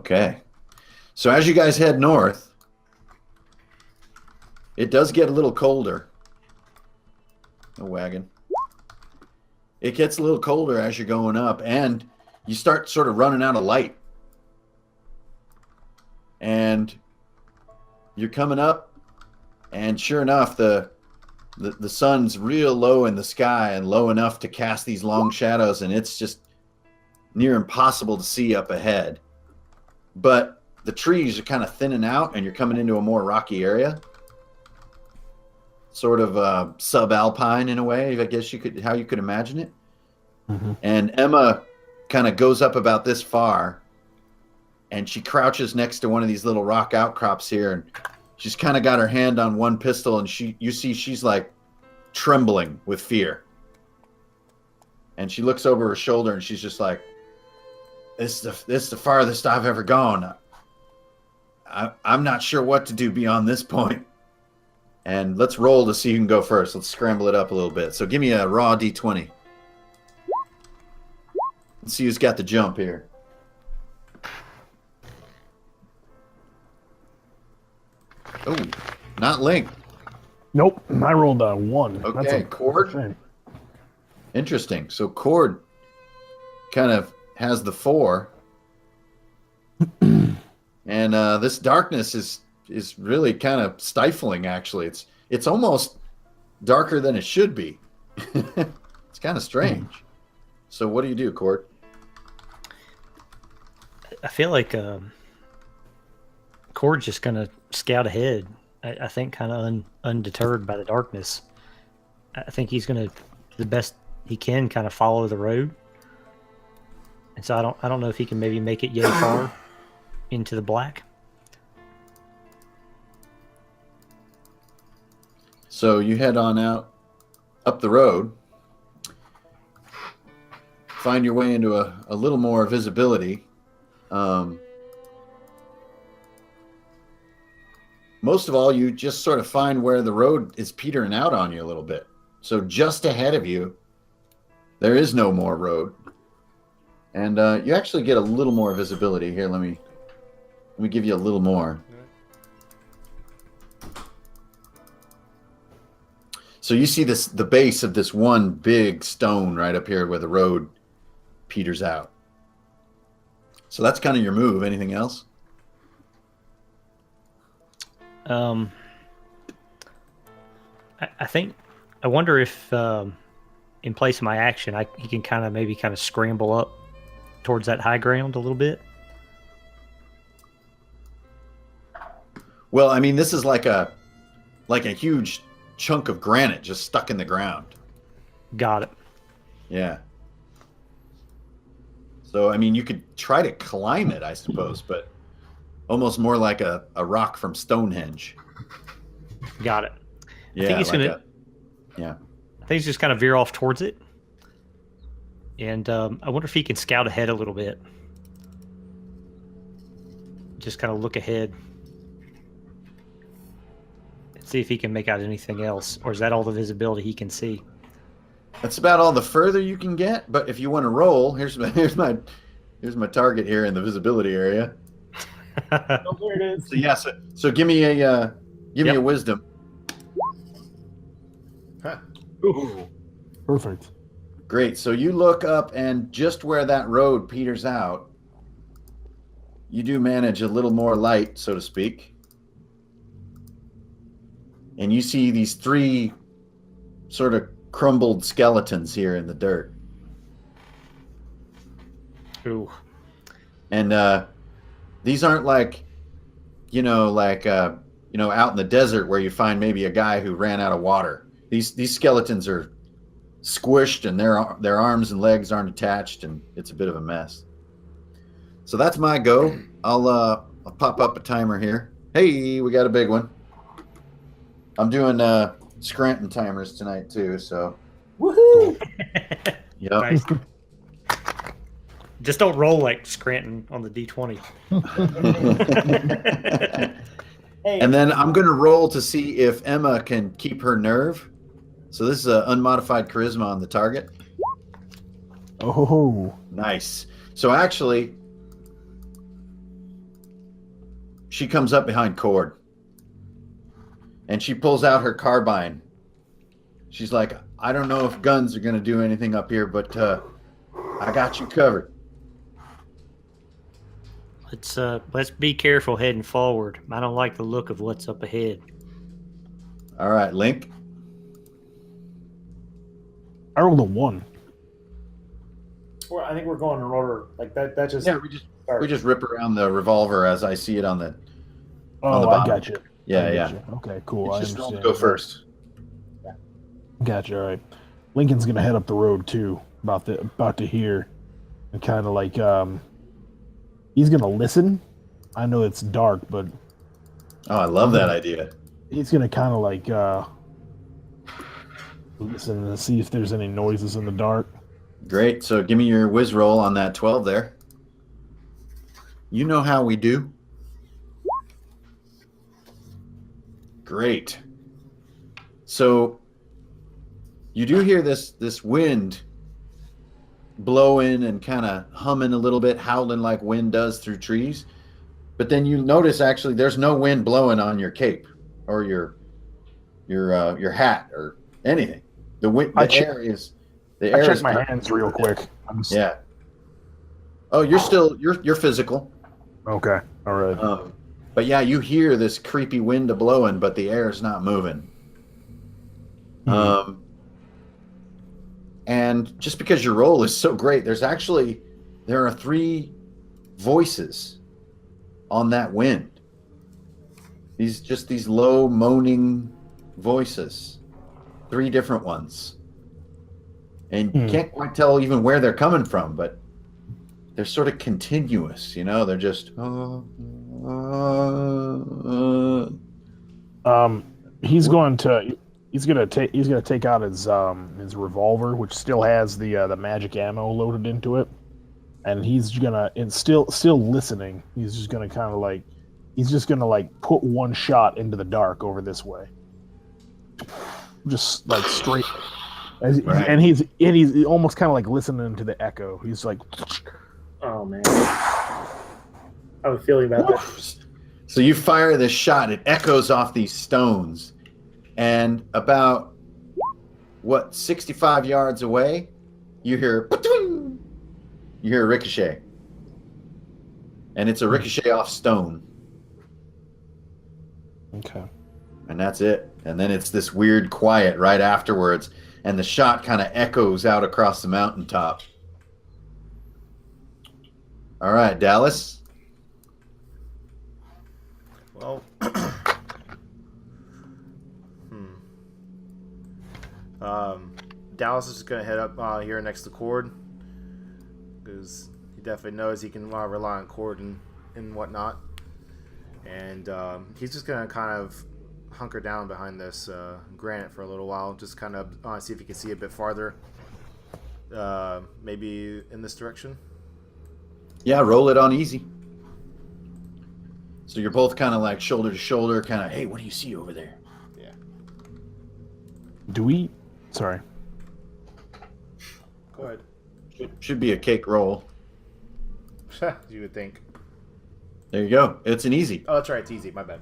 Okay. So as you guys head north, it does get a little colder. A wagon. It gets a little colder as you're going up, and you start sort of running out of light. And you're coming up, and sure enough, the sun's real low in the sky and low enough to cast these long shadows, and it's just near impossible to see up ahead. But the trees are kind of thinning out, and you're coming into a more rocky area. Sort of subalpine in a way, I guess how you could imagine it. Mm-hmm. And Emma kind of goes up about this far, and she crouches next to one of these little rock outcrops here, and she's kind of got her hand on one pistol, and you see she's like trembling with fear. And she looks over her shoulder, and she's just like, "This is the farthest I've ever gone. I'm not sure what to do beyond this point." And let's roll to see who can go first. Let's scramble it up a little bit. So give me a raw D20. Let's see who's got the jump here. Oh, not Link. Nope, I rolled a 1. Okay, Cord. Interesting. So Cord kind of has the 4. And this darkness is really kind of stifling, actually. It's almost darker than it should be. It's kind of strange. So what do, Cord? I feel like Cord's just going to scout ahead. I think kind of undeterred by the darkness. I think he's going to, the best he can, kind of follow the road. And so I don't know if he can maybe make it yet far into the black. So you head on out up the road, find your way into a little more visibility. Most of all, you just sort of find where the road is petering out on you a little bit. So just ahead of you, there is no more road. And you actually get a little more visibility. Here, let me give you a little more. So you see the base of this one big stone right up here where the road peters out. So that's kind of your move. Anything else? I wonder if in place of my action, he can kind of scramble up towards that high ground a little bit. Well, I mean, this is like a huge chunk of granite just stuck in the ground. Got it. Yeah. So, I mean, you could try to climb it, I suppose, but almost more like a rock from Stonehenge. Got it. Yeah, I think he's yeah. I think he's just kind of veer off towards it. And I wonder if he can scout ahead a little bit. Just kind of look ahead. See if he can make out anything else, or is that all the visibility he can see? That's about all the further you can get. But if you want to roll, here's my target here in the visibility area. Oh, there it is. So yeah, so give me a wisdom. Huh. Ooh. Perfect. Great. So you look up, and just where that road peters out, you do manage a little more light, so to speak. And you see these 3 sort of crumbled skeletons here in the dirt. Ooh. And these aren't like, out in the desert where you find maybe a guy who ran out of water. These skeletons are squished, and their arms and legs aren't attached, and it's a bit of a mess. So that's my go. I'll pop up a timer here. Hey, we got a big one. I'm doing Scranton timers tonight too, so. Woohoo! Yep. Nice. Just don't roll like Scranton on the D20. Hey. And then I'm going to roll to see if Emma can keep her nerve. So this is an unmodified charisma on the target. Oh. Nice. So actually, she comes up behind Cord. And she pulls out her carbine. She's like, I don't know if guns are going to do anything up here, but I got you covered. Let's be careful heading forward. I don't like the look of what's up ahead. All right, Link. I rolled a 1. Well, I think we're going in order. Like that. That just. Yeah, we just rip around the revolver as I see it on the. On the Oh, I bottom. got you. Yeah, I yeah. got you. Okay, cool. I It's just understand. go first. Gotcha. All right. Lincoln's gonna head up the road too. About to hear, and kind of like he's gonna listen. I know it's dark, but Oh, I love that idea. he's gonna kind of like listen and see if there's any noises in the dark. Great. So give me your whiz roll on that 12 there. You know how we do. Great. So you do hear this wind blowing and kind of humming a little bit, howling like wind does through trees. But then you notice actually there's no wind blowing on your cape or your hat or anything. The wind, I the air is the I air checked is my hands real quick. I'm just, Yeah. Oh, you're physical. Okay. All right. But yeah, you hear this creepy wind blowing, but the air is not moving. And just because your roll is so great, there are 3 voices on that wind. These low moaning voices, 3 different ones, and you can't quite tell even where they're coming from, but they're sort of continuous. You know, they're just. He's gonna take out his revolver, which still has the magic ammo loaded into it, and still listening. He's just gonna put one shot into the dark over this way, just like straight. Right. And he's almost kind of like listening to the echo. He's like, Oh man. I have a feeling about that. So you fire this shot, it echoes off these stones, and about 65 yards away, you hear a ricochet, and it's a ricochet off stone, okay. and that's it. And then it's this weird quiet right afterwards, and the shot kind of echoes out across the mountaintop. All right, Dallas. Well, Dallas is just gonna head up here next to Cord, because he definitely knows he can rely on Cord and whatnot, and he's just gonna kind of hunker down behind this granite for a little while, just kind of see if he can see a bit farther, maybe in this direction. Yeah, roll it on easy. So you're both kind of like shoulder to shoulder, kind of, hey, what do you see over there? Yeah. Sorry. Go ahead. Should be a cake roll. You would think. There you go. It's an easy. Oh, that's right. It's easy. My bad.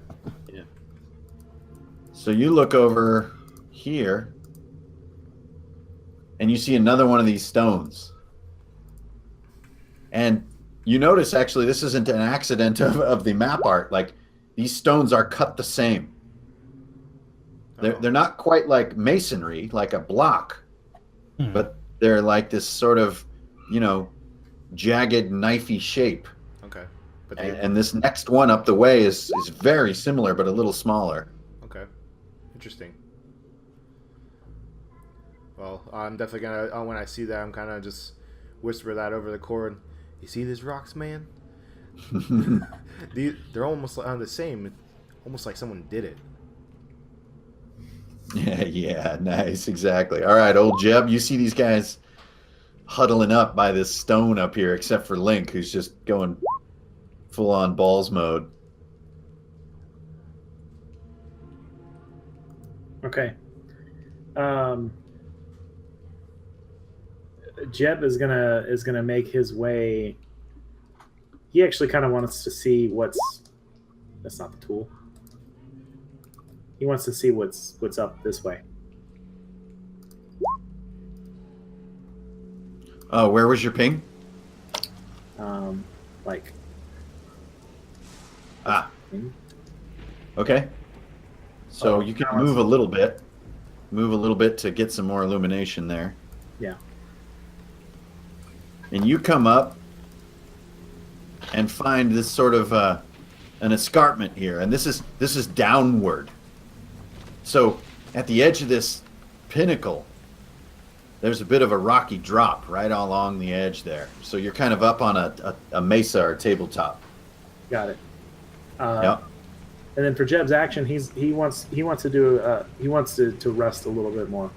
So you look over here, and you see another one of these stones. And you notice, actually, this isn't an accident of the map art. Like, these stones are cut the same. They're not quite like masonry, like a block, but they're like this sort of, jagged, knifey shape. Okay. But And this next one up the way is very similar, but a little smaller. Okay. Interesting. Well, I'm definitely gonna. When I see that, I'm kind of just whisper that over the Cord. You see these rocks, man? They're almost the same. Almost like someone did it. Yeah, nice, exactly. All right, old Jeb, you see these guys huddling up by this stone up here, except for Link, who's just going full-on balls mode. Okay. Jeb is gonna make his way. He actually kind of wants to see what's That's not the tool. He wants to see what's up this way. Oh, where was your ping? Like. Ah. Okay. So you can move a little bit. Move a little bit to get some more illumination there. Yeah. And you come up and find this sort of an escarpment here, and this is downward. So at the edge of this pinnacle, there's a bit of a rocky drop right along the edge there. So you're kind of up on a mesa or tabletop. Got it. Yep. And then for Jeb's action, he wants to rest a little bit more.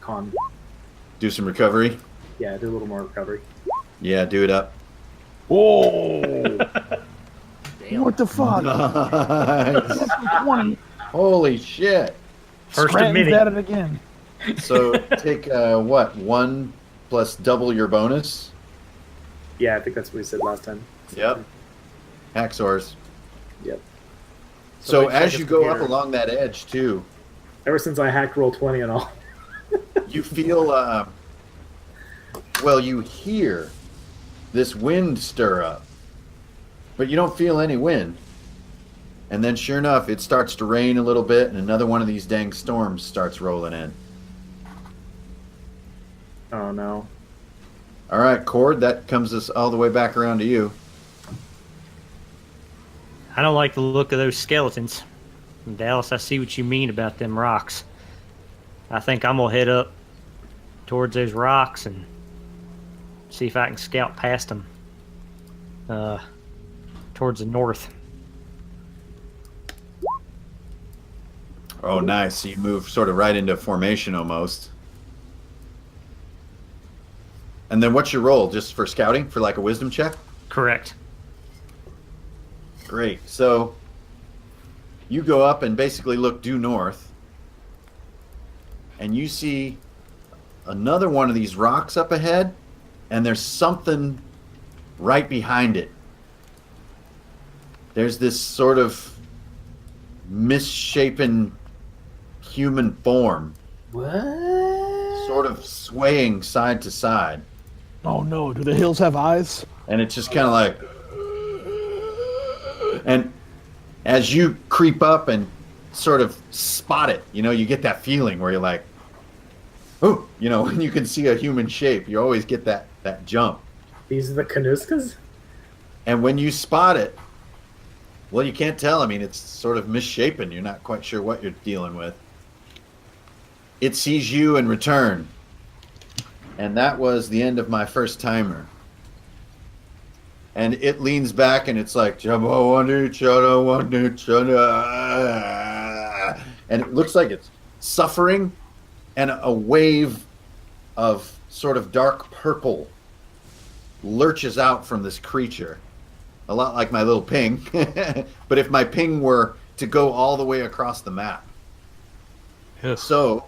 Con. Do some recovery. Yeah, do a little more recovery. Yeah, do it up. Whoa! What the fuck? Nice. 20. Holy shit. First of Scranton's many. at it again. So take what? 1 plus double your bonus. Yeah, I think that's what we said last time. Yep. Hacksaws. Yep. So wait, as check you his go up computer. along that edge too, Ever since I hacked roll 20 and all. you feel well, you hear this wind stir up, but you don't feel any wind. And then sure enough, it starts to rain a little bit, and another one of these dang storms starts rolling in. Oh no. All right, Cord, that comes us all the way back around to you. I don't like the look of those skeletons. And Dallas, I see what you mean about them rocks. I think I'm gonna head up towards those rocks and see if I can scout past them. Towards the north. Oh, nice. So you move sort of right into formation almost. And then what's your roll? Just for scouting? For like a wisdom check? Correct. Great. So you go up and basically look due north, and you see another one of these rocks up ahead, and there's something right behind it. There's this sort of misshapen human form, What? sort of swaying side to side. Oh no, do the hills have eyes? And it's just kind of like, and as you creep up and sort of spot it, you get that feeling where you're like, oh, when you can see a human shape, you always get that jump. These are the Kanuskas? And when you spot it, well, you can't tell. I mean, it's sort of misshapen. You're not quite sure what you're dealing with. It sees you in return. And that was the end of my first timer. And it leans back and it's like, and it looks like it's suffering, and a wave of sort of dark purple lurches out from this creature. A lot like my little ping. But if my ping were to go all the way across the map. Yes. So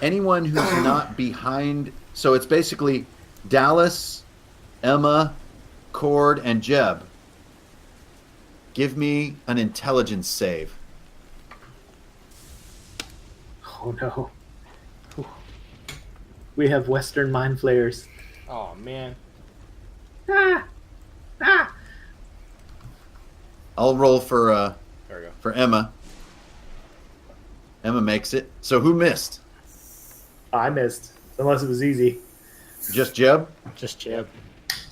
anyone who's not behind, so it's basically Dallas, Emma, Cord, and Jeb. Give me an intelligence save. Oh no. We have Western mind flayers. Oh man. Ah! Ah! I'll roll for There we go. for Emma. Emma makes it. So who missed? I missed. Unless it was easy. Just Jeb? Just Jeb.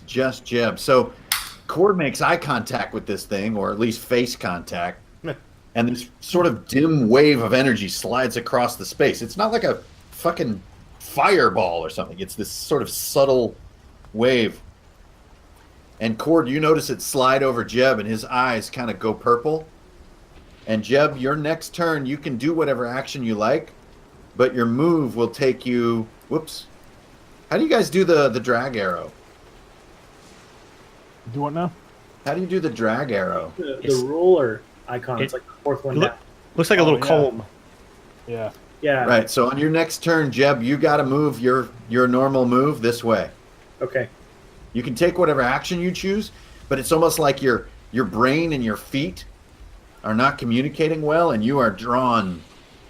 Just Jeb. So Cord makes eye contact with this thing, or at least face contact, and this sort of dim wave of energy slides across the space. It's not like a fucking fireball or something. It's this sort of subtle wave. And Cord, you notice it slide over Jeb, and his eyes kind of go purple. And Jeb, your next turn, you can do whatever action you like, but your move will take you... Whoops. How do you guys do the drag arrow? Do what now? How do you do the drag arrow? The ruler icon. It's like the fourth one down. Looks like a little yeah. comb. Yeah. Yeah. Right, so on your next turn, Jeb, you got to move your normal move this way. Okay. You can take whatever action you choose, but it's almost like your brain and your feet are not communicating well, and you are drawn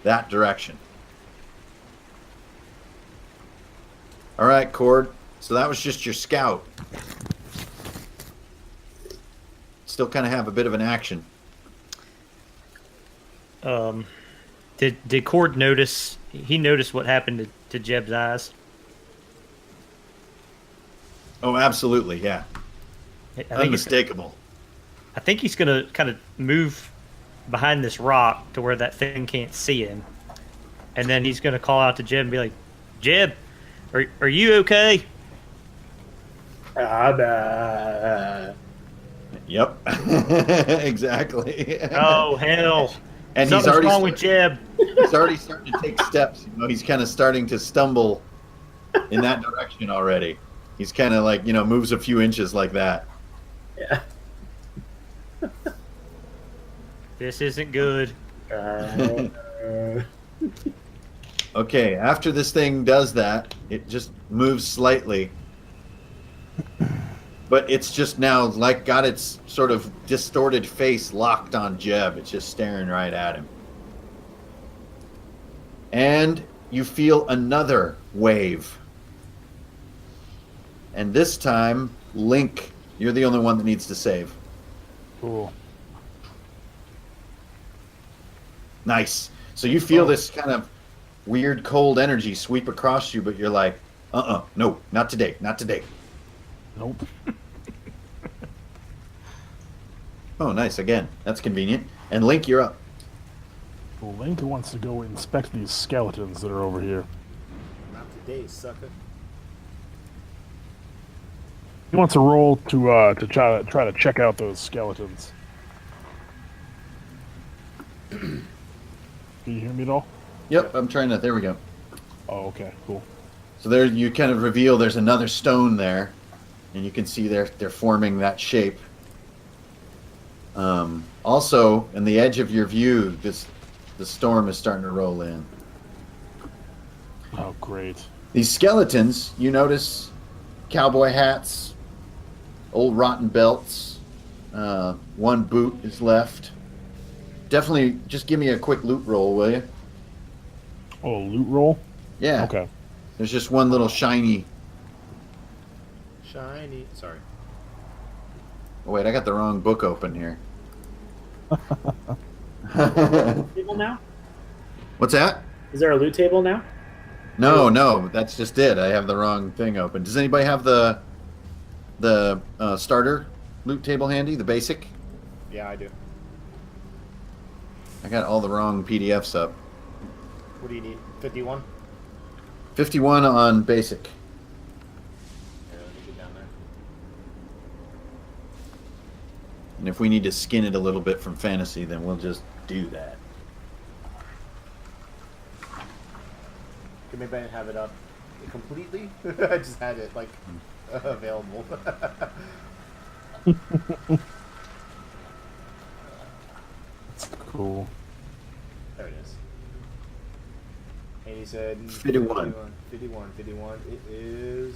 that direction. All right, Cord. So that was just your scout. Still kind of have a bit of an action. Did Cord notice? He noticed what happened to Jeb's eyes. Oh, absolutely, yeah. Unmistakable. I think he's gonna kind of move behind this rock to where that thing can't see him, and then he's gonna call out to Jeb and be like, "Jeb, are you okay?" Yep. Exactly. Oh hell! And Something's wrong with Jeb. He's already starting to take steps. You know, he's kind of starting to stumble in that direction already. He's kind of like, moves a few inches like that. Yeah. This isn't good. Okay, after this thing does that, it just moves slightly. But it's just now like got its sort of distorted face locked on Jeb. It's just staring right at him. And you feel another wave. And this time, Link, you're the only one that needs to save. Cool. Nice. So you feel this kind of weird cold energy sweep across you, but you're like, no, not today, not today. Nope. Oh, nice. Again, that's convenient. And Link, you're up. Well, Link wants to go inspect these skeletons that are over here. Not today, sucker. He wants to roll to try to check out those skeletons. Can you hear me at all? Yep, I'm trying to. There we go. Oh, okay, cool. So there you kind of reveal there's another stone there, and you can see they're forming that shape. Also, in the edge of your view, the storm is starting to roll in. Oh, great. These skeletons, you notice cowboy hats, old rotten belts, one boot is left. Definitely just give me a quick loot roll, will you? Oh, loot roll? Yeah. Okay. There's just one little shiny... Shiny. Sorry. Oh, wait, I got the wrong book open here. Table now? What's that? Is there a loot table now? No, that's just it. I have the wrong thing open. Does anybody have the starter loot table handy, the basic? Yeah, I do. I got all the wrong PDFs up. What do you need? 51? 51 on basic. Here, let me get down there. And if we need to skin it a little bit from fantasy, then we'll just do that. Okay, maybe I didn't have it up completely. I just had it, like, available. That's cool. There it is. And he said 51. 51. It is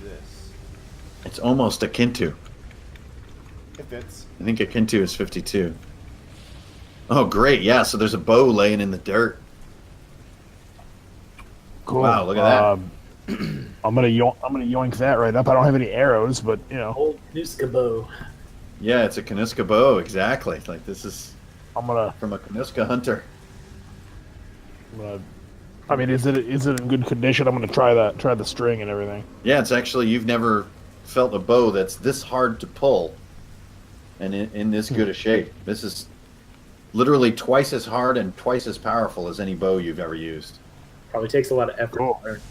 this. It's almost a Kintu. It fits. I think a Kintu is 52. Oh, great. Yeah, so there's a bow laying in the dirt. Cool. Wow, look at that. I'm gonna yoink that right up. I don't have any arrows, but Old Nuska bow. Yeah, it's a Kanuska bow, exactly. Like, this is I'm gonna. from a Kanuska hunter. I mean, is it in good condition? I'm gonna try the string and everything. Yeah, it's actually, you've never felt a bow that's this hard to pull and in this good a shape. This is literally twice as hard and twice as powerful as any bow you've ever used. Probably takes a lot of effort. Cool. to learn.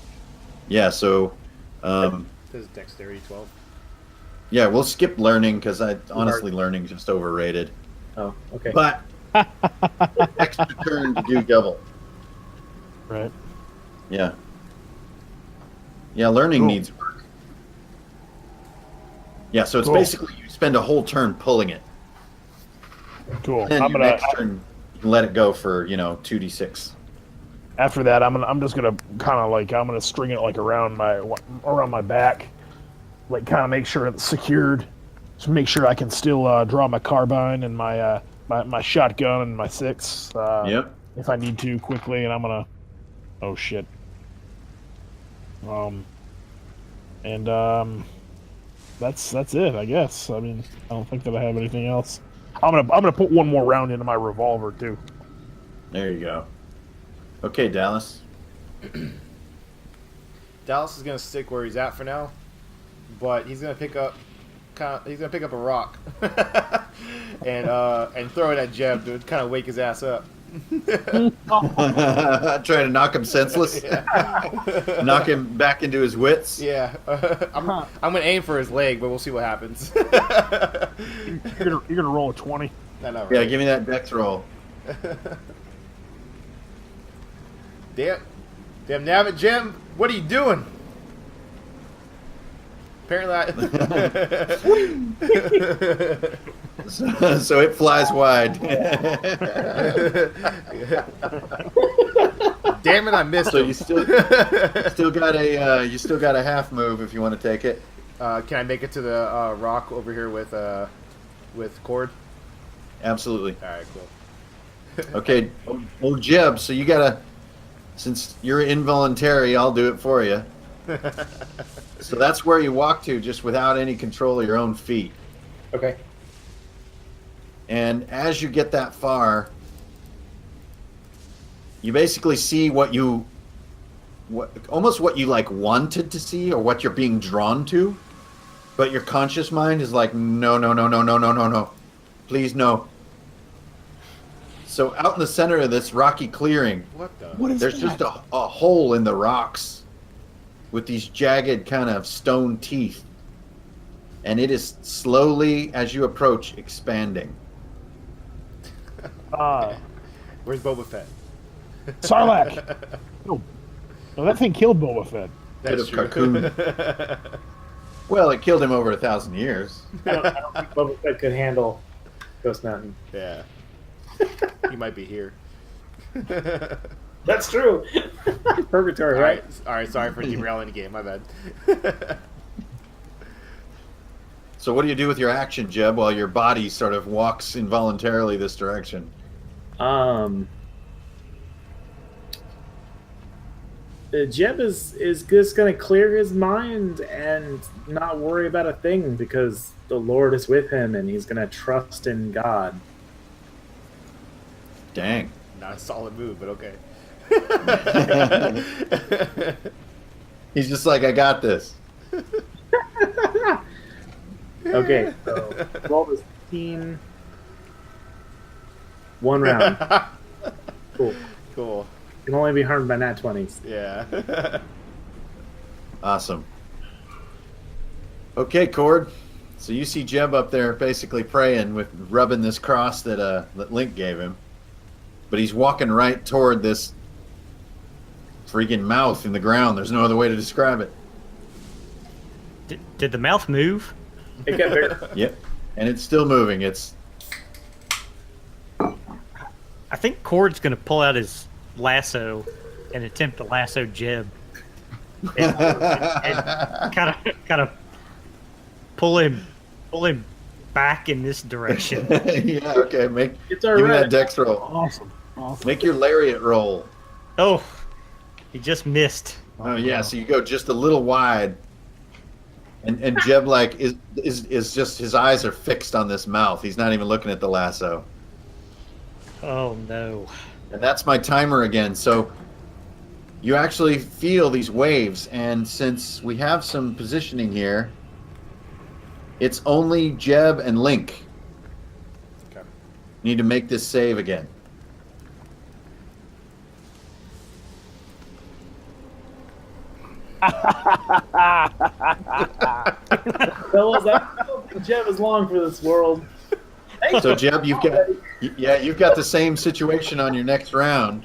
Yeah, so This is Dexterity 12. yeah, we'll skip learning because honestly learning's just overrated. Oh, okay. But extra turn to do double. Right. Yeah. Yeah, learning Cool. needs work. Yeah, so it's Cool. basically you spend a whole turn pulling it. Cool. Then I'm your gonna next turn you can let it go for, 2d6. after that. I'm just gonna kind of like I'm gonna string it like around my back, like kind of make sure it's secured, to make sure I can still draw my carbine and my shotgun and my 6. Yep. If I need to quickly, and I'm gonna. Oh shit. That's it, I guess. I mean, I don't think that I have anything else. I'm gonna put one more round into my revolver too. There you go. Okay, Dallas. Dallas is gonna stick where he's at for now, but he's gonna pick up a rock and throw it at Jeb to kind of wake his ass up. Trying to knock him senseless. Yeah. Knock him back into his wits. Yeah, I'm gonna aim for his leg, but we'll see what happens. You're gonna roll a 20. No, no, Yeah, right. give me that dex roll. Damn nabbit, Jim, what are you doing? Apparently, So it flies wide. Damn it, I missed So him. you still got a half move if you want to take it. Can I make it to the rock over here with Cord? Absolutely. All right, cool. Okay, old Jeb. So you gotta, since you're involuntary, I'll do it for you. So that's where you walk to, just without any control of your own feet. Okay. And as you get that far, you basically see what you like wanted to see, or what you're being drawn to, but your conscious mind is like, no, no, no, no, no, no, no, no, please no. So out in the center of this rocky clearing, What the? What is there's that? just a hole in the rocks with these jagged kind of stone teeth, and it is slowly, as you approach, expanding. Where's Boba Fett? Sarlacc. No, that thing killed Boba Fett. That's of true. cocoon. Well, it killed him over 1,000 years. I don't think Boba Fett could handle Ghost Mountain. Yeah. He might be here. That's true. Purgatory, right? All right. Sorry for derailing the game. My bad. So what do you do with your action, Jeb, while your body sort of walks involuntarily this direction? Jeb is just going to clear his mind and not worry about a thing because the Lord is with him and he's going to trust in God. Dang. Not a solid move, but okay. He's just like, I got this. Okay, so roll this 15. One round. Cool. Cool. Can only be harmed by nat 20s. Yeah. Awesome. Okay, Cord. So you see Jeb up there basically praying, with rubbing this cross that Link gave him. But he's walking right toward this freaking mouth in the ground. There's no other way to describe it. Did the mouth move? It got bigger. Yep. And it's still moving. It's I think Cord's going to pull out his lasso and attempt to lasso Jeb. And kind of pull him back in this direction. yeah, okay. It's Give me that alright. dex roll. Awesome. Make your lariat roll. Oh, he just missed. Oh yeah, so you go just a little wide, and Jeb like is just, his eyes are fixed on this mouth. He's not even looking at the lasso. Oh no. And that's my timer again. So you actually feel these waves, and since we have some positioning here, it's only Jeb and Link. Okay. Need to make this save again. Fellas, I don't think Jeb is long for this world. So Jeb, you've got the same situation on your next round,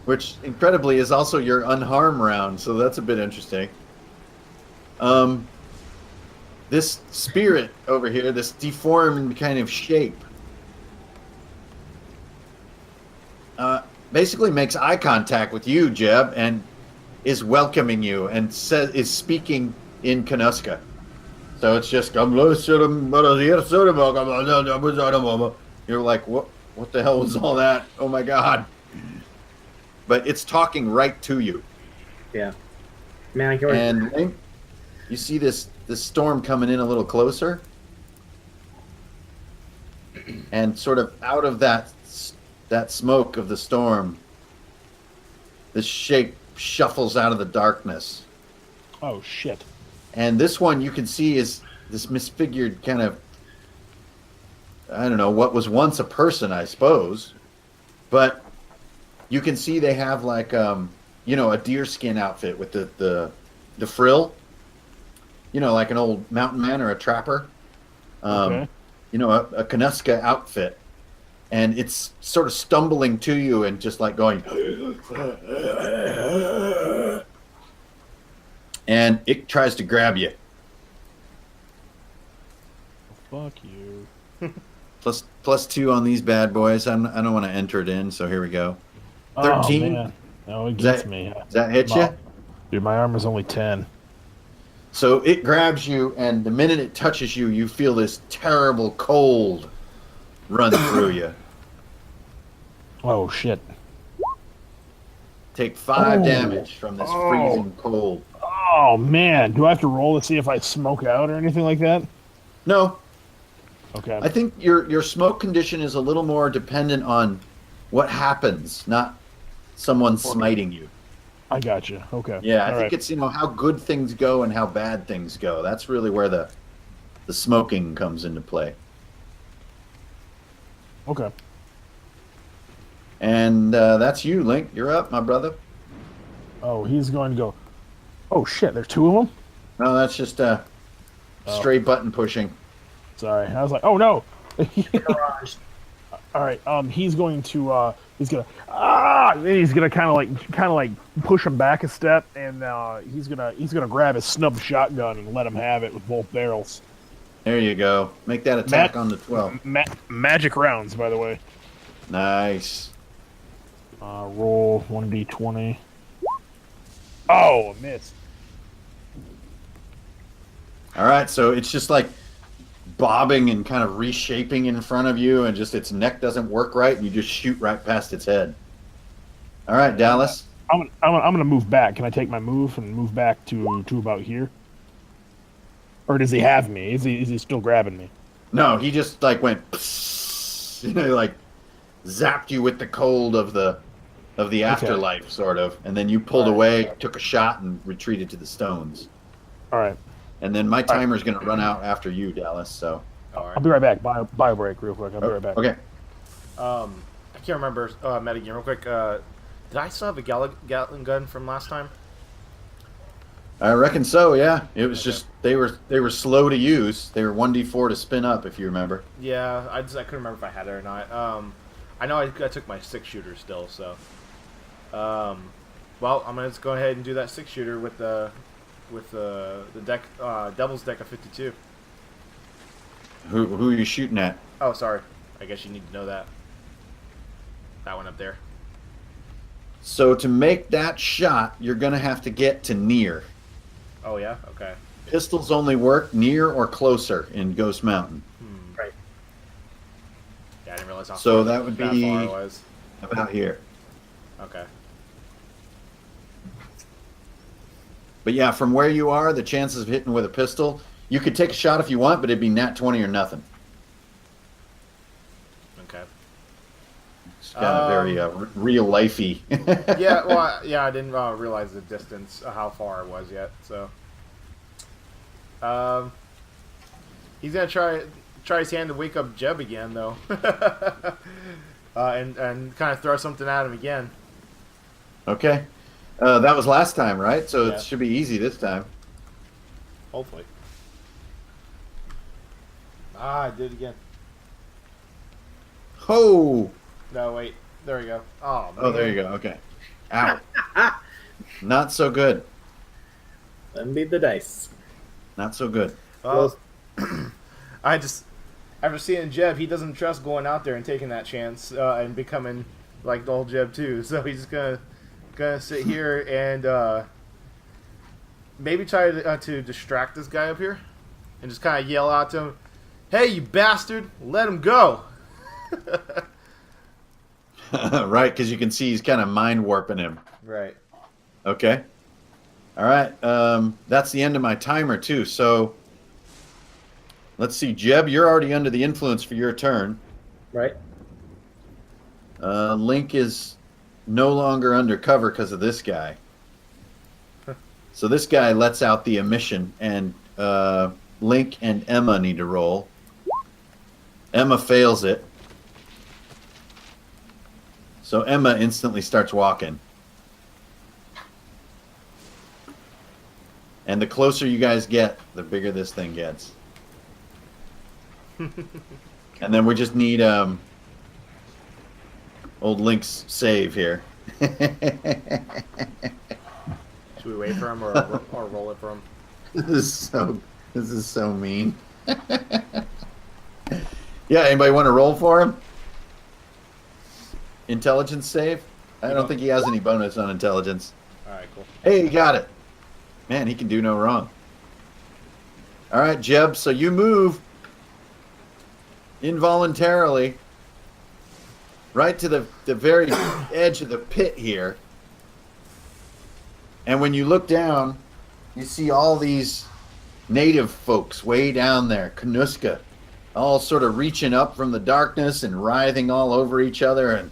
which incredibly is also your unharmed round. So that's a bit interesting. This spirit over here, this deformed kind of shape, basically makes eye contact with you, Jeb, and is welcoming you and is speaking in Kanuska. So it's just you're like, what the hell was all that? Oh my god. But it's talking right to you. Yeah. Man, I can And Link, you see this storm coming in a little closer. And sort of out of that smoke of the storm, this shape shuffles out of the darkness. Oh shit! And this one you can see is this misfigured kind of, I don't know, what was once a person, I suppose. But you can see they have like, a deerskin outfit with the frill. Like an old mountain man or a trapper. Okay. A Kanuska outfit. And it's sort of stumbling to you and just like going... And it tries to grab you. Fuck you. Plus 2 on these bad boys. I don't want to enter it in, so here we go. 13? Oh, man. No, it Does gets me. Does that hit you? Dude, my armor's only 10. So it grabs you, and the minute it touches you, you feel this terrible cold run through you. Oh shit! Take 5 Oh. damage from this Oh. freezing cold. Oh man, do I have to roll to see if I smoke out or anything like that? No, Okay. I think your smoke condition is a little more dependent on what happens, not someone smiting you. I got you. Okay. Yeah, I All think right. it's how good things go and how bad things go. That's really where the smoking comes into play. Okay. And that's you, Link. You're up, my brother. Oh, he's going to go. Oh shit! There's 2 of them. No, that's just stray button pushing. Sorry, I was like, oh no. garage. All right. He's going to. He's gonna. He's gonna kind of like push him back a step, and he's gonna grab his snub shotgun and let him have it with both barrels. There you go. Make that attack Matt- on the 12. Magic rounds, by the way. Nice. Roll 1d20. Oh, a miss. All right, so it's just like bobbing and kind of reshaping in front of you, and just its neck doesn't work right, and you just shoot right past its head. All right, Dallas. I'm gonna move back. Can I take my move and move back to about here? Or does he have me? Is he still grabbing me? No, he just like went, like zapped you with the cold of the afterlife, sort of, and then you pulled away, took a shot, and retreated to the stones. All right. And then my timer's going to run out after you, Dallas. So All right. I'll be right back. Bio break real quick. I'll be right back. okay. I can't remember metagame real quick. Did I still have a Gatling gun from last time? I reckon so. Yeah, it was just they were slow to use. They were 1d4 to spin up, if you remember. Yeah, I couldn't remember if I had it or not. I know I took my 6-shooter still, so. Well, I'm gonna just go ahead and do that 6-shooter with the deck, Devil's Deck of 52. Who are you shooting at? Oh, sorry. I guess you need to know that. That one up there. So to make that shot, you're going to have to get to near. Oh yeah. Okay. Pistols only work near or closer in Ghost Mountain. Right. Yeah, I didn't realize how So far, that would far be- it was. About here. Okay. But yeah, from where you are, the chances of hitting with a pistol, you could take a shot if you want, but it'd be nat 20 or nothing. Okay. It's kind of very real lifey. Yeah. Well, I didn't realize the distance, how far it was yet. So. He's gonna try his hand to wake up Jeb again, though. And kind of throw something at him again. Okay. That was last time, right? So Yeah. it should be easy this time. Hopefully. I did it again. Oh! No, wait. There we go. Oh, man. Oh, there you go. Okay. Ow. Not so good. Let me be the dice. Not so good. Well, I just, after seeing Jeb, he doesn't trust going out there and taking that chance and becoming like the old Jeb too. So he's just gonna sit here and maybe try to distract this guy up here, and just kind of yell out to him, "Hey, you bastard! Let him go!" Right, because you can see he's kind of mind warping him. Right. Okay. All right. That's the end of my timer too. So let's see, Jeb, you're already under the influence for your turn. Right. Link is no longer undercover because of this guy. So this guy lets out the emission, and Link and Emma need to roll. Emma fails it. So Emma instantly starts walking. And the closer you guys get, the bigger this thing gets. And then we just need old Link's save here. Should we wait for him or roll it for him? This is so mean. Yeah, anybody want to roll for him? Intelligence save? I don't think he has any bonus on intelligence. All right, cool. Hey, he got it. Man, he can do no wrong. All right, Jeb, so you move involuntarily right to the very edge of the pit here. And when you look down, you see all these native folks way down there, Kanuska, all sort of reaching up from the darkness and writhing all over each other. And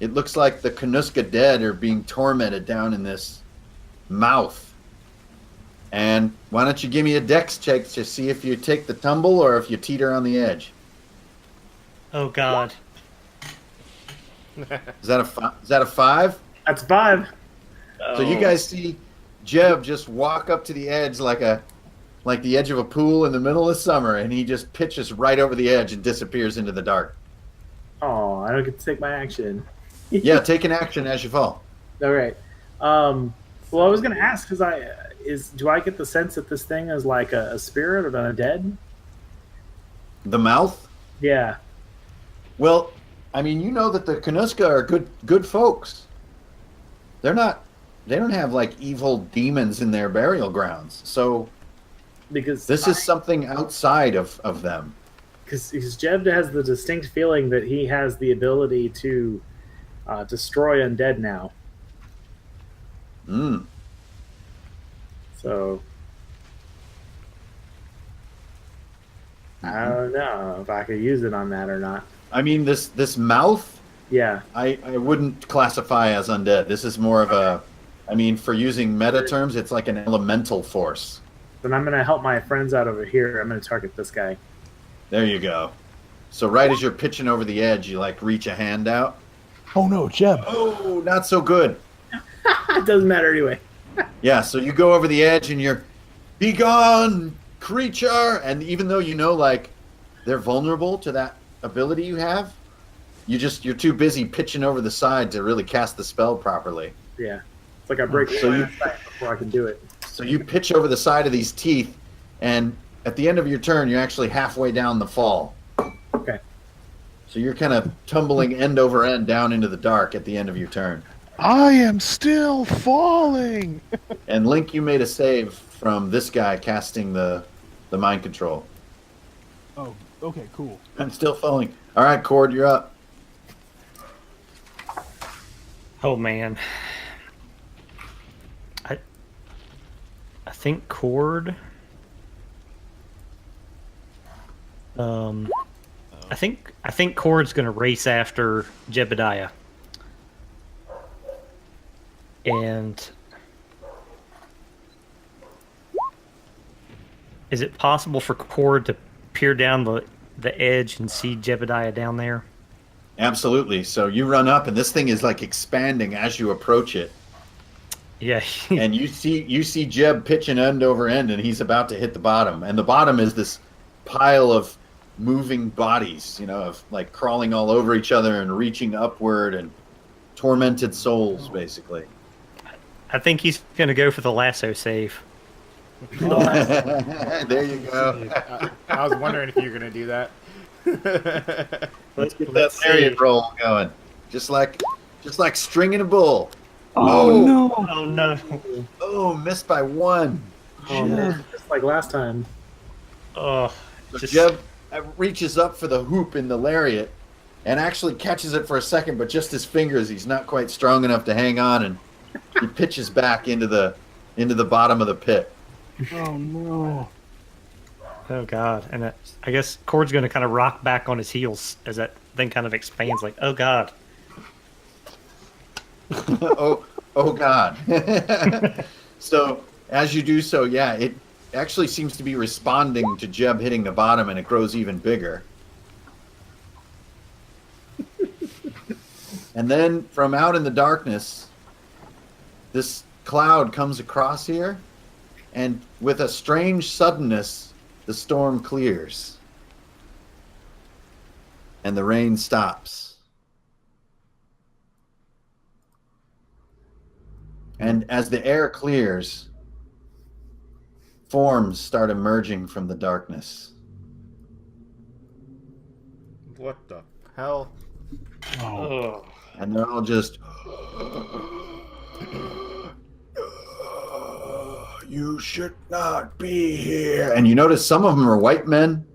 it looks like the Kanuska dead are being tormented down in this mouth. And why don't you give me a dex check to see if you take the tumble or if you teeter on the edge? Oh God. Is that a 5? That's 5. So you guys see Jeb just walk up to the edge like the edge of a pool in the middle of summer, and he just pitches right over the edge and disappears into the dark. Oh, I don't get to take my action. Yeah, take an action as you fall. All right. Well, I was going to ask because do I get the sense that this thing is like a spirit or not a dead? The mouth? Yeah. Well, I mean, you know that the Kanuska are good folks. They don't have like evil demons in their burial grounds. So Because this is something outside of them. Because Jeb has the distinct feeling that he has the ability to destroy undead now. Mm. So I don't know if I could use it on that or not. I mean, this mouth, Yeah. I wouldn't classify as undead. This is more of a, I mean, for using meta terms, it's like an elemental force. Then I'm going to help my friends out over here. I'm going to target this guy. There you go. So right as you're pitching over the edge, you like reach a hand out. Oh no, Jeb. Oh, not so good. It doesn't matter anyway. Yeah, so you go over the edge and you're, be gone, creature. And even though you know, like, they're vulnerable to that ability you have, you're too busy pitching over the side to really cast the spell properly. Yeah. It's like I break So one you- attack before I can do it. So you pitch over the side of these teeth, and at the end of your turn, you're actually halfway down the fall. Okay. So you're kind of tumbling end over end down into the dark at the end of your turn. I am still falling. And Link, you made a save from this guy casting the mind control. Oh, okay, cool. I'm still falling. All right, Cord, you're up. Oh man. I think Cord. I think Cord's gonna race after Jebediah. And is it possible for Cord to peer down the edge and see Jebediah down there? Absolutely. So you run up, and this thing is like expanding as you approach it. Yeah. And you see Jeb pitching end over end, and he's about to hit the bottom. And the bottom is this pile of moving bodies, of like crawling all over each other and reaching upward, and tormented souls, basically. I think he's going to go for the lasso save. There you go. I was wondering if you were going to do that. Let's get that lariat roll going. Just like stringing a bull. Oh no! Oh no. Oh, missed by 1. Oh man, just like last time. Oh, So just, Jeb reaches up for the hoop in the lariat and actually catches it for a second, but just his fingers, he's not quite strong enough to hang on, and he pitches back into the bottom of the pit. Oh no. oh god. And I guess Cord's going to kind of rock back on his heels as that thing kind of expands. Like, oh god. oh God. So as you do so, yeah, it actually seems to be responding to Jeb hitting the bottom, and it grows even bigger. And then from out in the darkness, this cloud comes across here, and with a strange suddenness, the storm clears. And the rain stops. And as the air clears, forms start emerging from the darkness. What the hell? Oh. Oh. And they're all just, you should not be here. And you notice some of them are white men,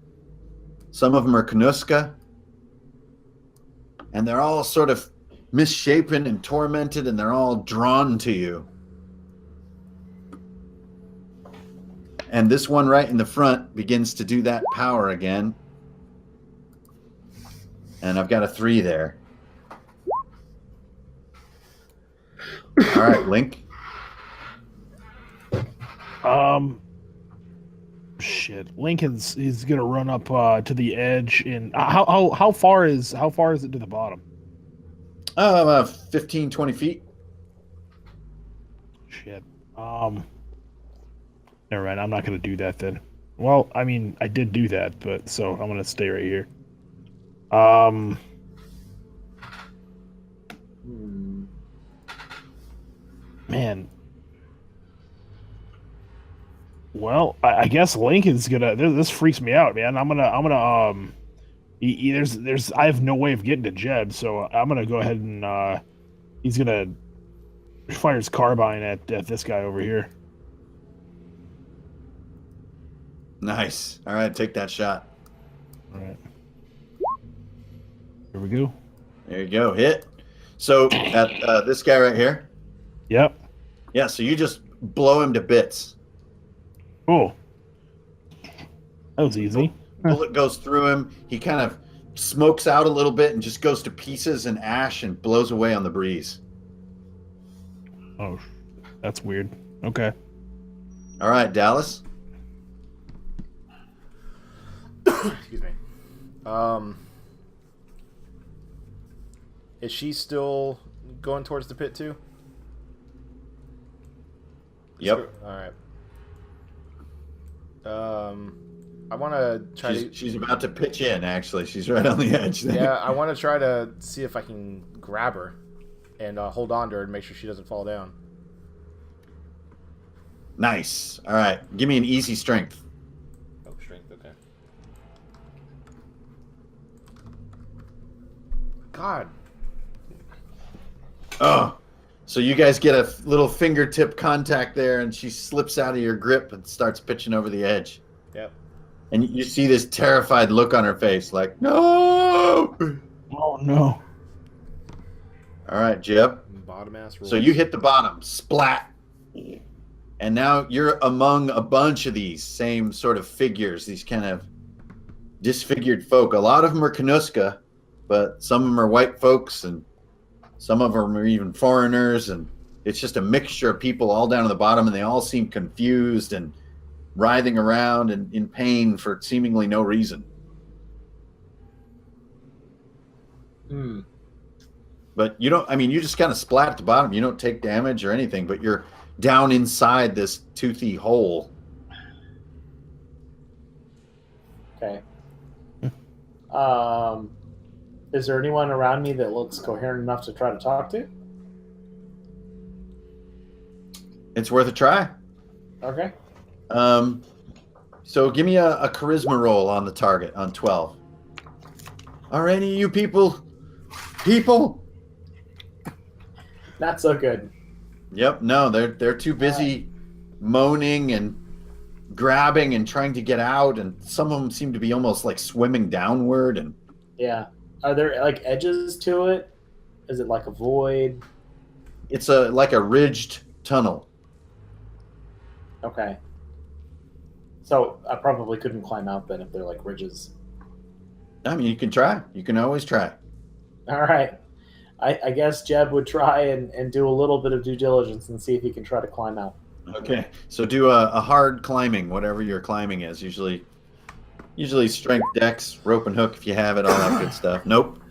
some of them are Kanuska, and they're all sort of misshapen and tormented, and they're all drawn to you. And this one right in the front begins to do that power again. And I've got a 3 there. All right, Link. Shit. Lincoln's he's gonna run up to the edge, and how far is it to the bottom? About 15, 20 feet. Shit. Never mind. I'm not gonna do that then. Well, I mean, I did do that, but so I'm gonna stay right here. Man. Well, I guess Lincoln's gonna. This freaks me out, man. I'm gonna. There's. I have no way of getting to Jeb, so I'm gonna go ahead and. He's gonna fire his carbine at this guy over here. Nice. All right, take that shot. All right. Here we go. There you go. Hit. So at this guy right here. Yep. Yeah. So you just blow him to bits. Oh. That was easy. Bullet goes through him. He kind of smokes out a little bit and just goes to pieces and ash and blows away on the breeze. Oh, that's weird. Okay. All right, Dallas. Excuse me. Is she still going towards the pit too? Yep. All right. I want to try She's about to pitch in, actually. She's right on the edge there. Yeah, I want to try to see if I can grab her and hold on to her and make sure she doesn't fall down. Nice. All right. Give me an easy strength. Oh, strength, okay. God. Oh. So you guys get a little fingertip contact there, and she slips out of your grip and starts pitching over the edge. Yep. And you see this terrified look on her face, like, no! Oh, no. All right, Jeb. Bottom ass roll. So you hit the bottom, splat. And now you're among a bunch of these same sort of figures, these kind of disfigured folk. A lot of them are Kanuska, but some of them are white folks, and some of them are even foreigners. And it's just a mixture of people all down at the bottom, and they all seem confused and writhing around and in pain for seemingly no reason. But you don't, I mean, you just kind of splat at the bottom. You don't take damage or anything, but you're down inside this toothy hole. Okay. Is there anyone around me that looks coherent enough to try to talk to? It's worth a try. Okay. So give me a charisma roll on the target on 12. Are any of you people? Not so good. Yep. No, they're too busy moaning and grabbing and trying to get out, and some of them seem to be almost like swimming downward. And Yeah. Are there like edges to it? Is it like a void? it's like a ridged tunnel. Okay. So I probably couldn't climb out then if they're like ridges. I mean, you can try. You can always try. All right. I guess Jeb would try and do a little bit of due diligence and see if he can try to climb out. Okay. So do a hard climbing, whatever your climbing is. Usually strength, dex, rope and hook if you have it, all that good stuff. Nope.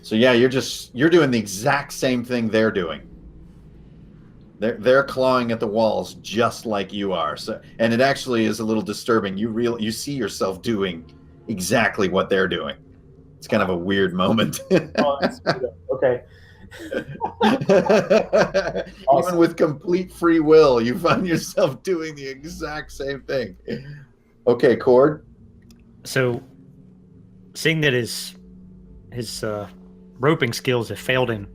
So yeah, you're doing the exact same thing they're doing. They're clawing at the walls just like you are. So, and it actually is a little disturbing. You see yourself doing exactly what they're doing. It's kind of a weird moment. Oh, that's okay. Even with complete free will, you find yourself doing the exact same thing. Okay, Cord. So, seeing that his roping skills have failed him,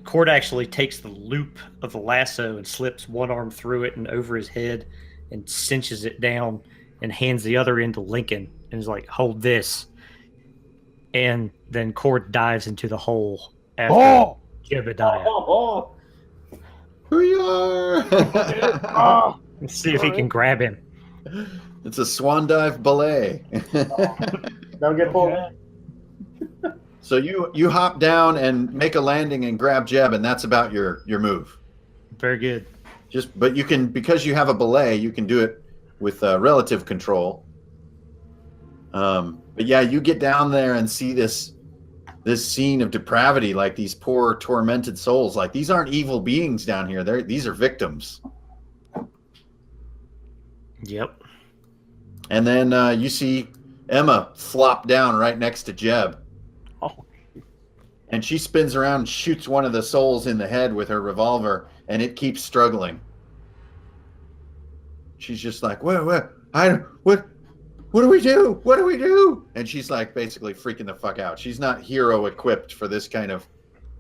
Cord actually takes the loop of the lasso and slips one arm through it and over his head and cinches it down and hands the other end to Lincoln and is like, "Hold this." And then Cord dives into the hole after Jebediah. Oh, Who you are? Let's see if he can grab him. It's a swan dive ballet. don't get pulled in. So you hop down and make a landing and grab Jeb, and that's about your move. Very good. But you can, because you have a belay, you can do it with relative control. But yeah, you get down there and see this scene of depravity, like these poor tormented souls. Like, these aren't evil beings down here. These are victims. Yep. And then you see Emma flop down right next to Jeb. Oh. And she spins around and shoots one of the souls in the head with her revolver, and it keeps struggling. She's just like, what do we do? What do we do? And she's like basically freaking the fuck out. She's not hero equipped for this kind of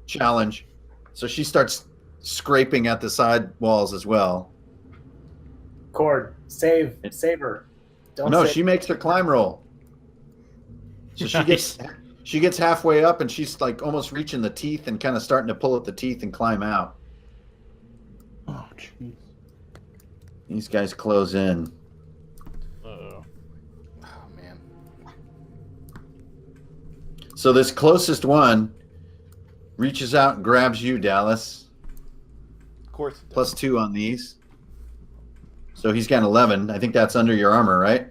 challenge. So she starts scraping at the side walls as well. Cord, save her. Don't No, save- she makes her climb roll. So she gets halfway up and she's like almost reaching the teeth and kind of starting to pull at the teeth and climb out. Oh, jeez. These guys close in. Uh-oh. Oh man. So this closest one reaches out and grabs you, Dallas. Of course. +2 on these. So he's got 11. I think that's under your armor, right?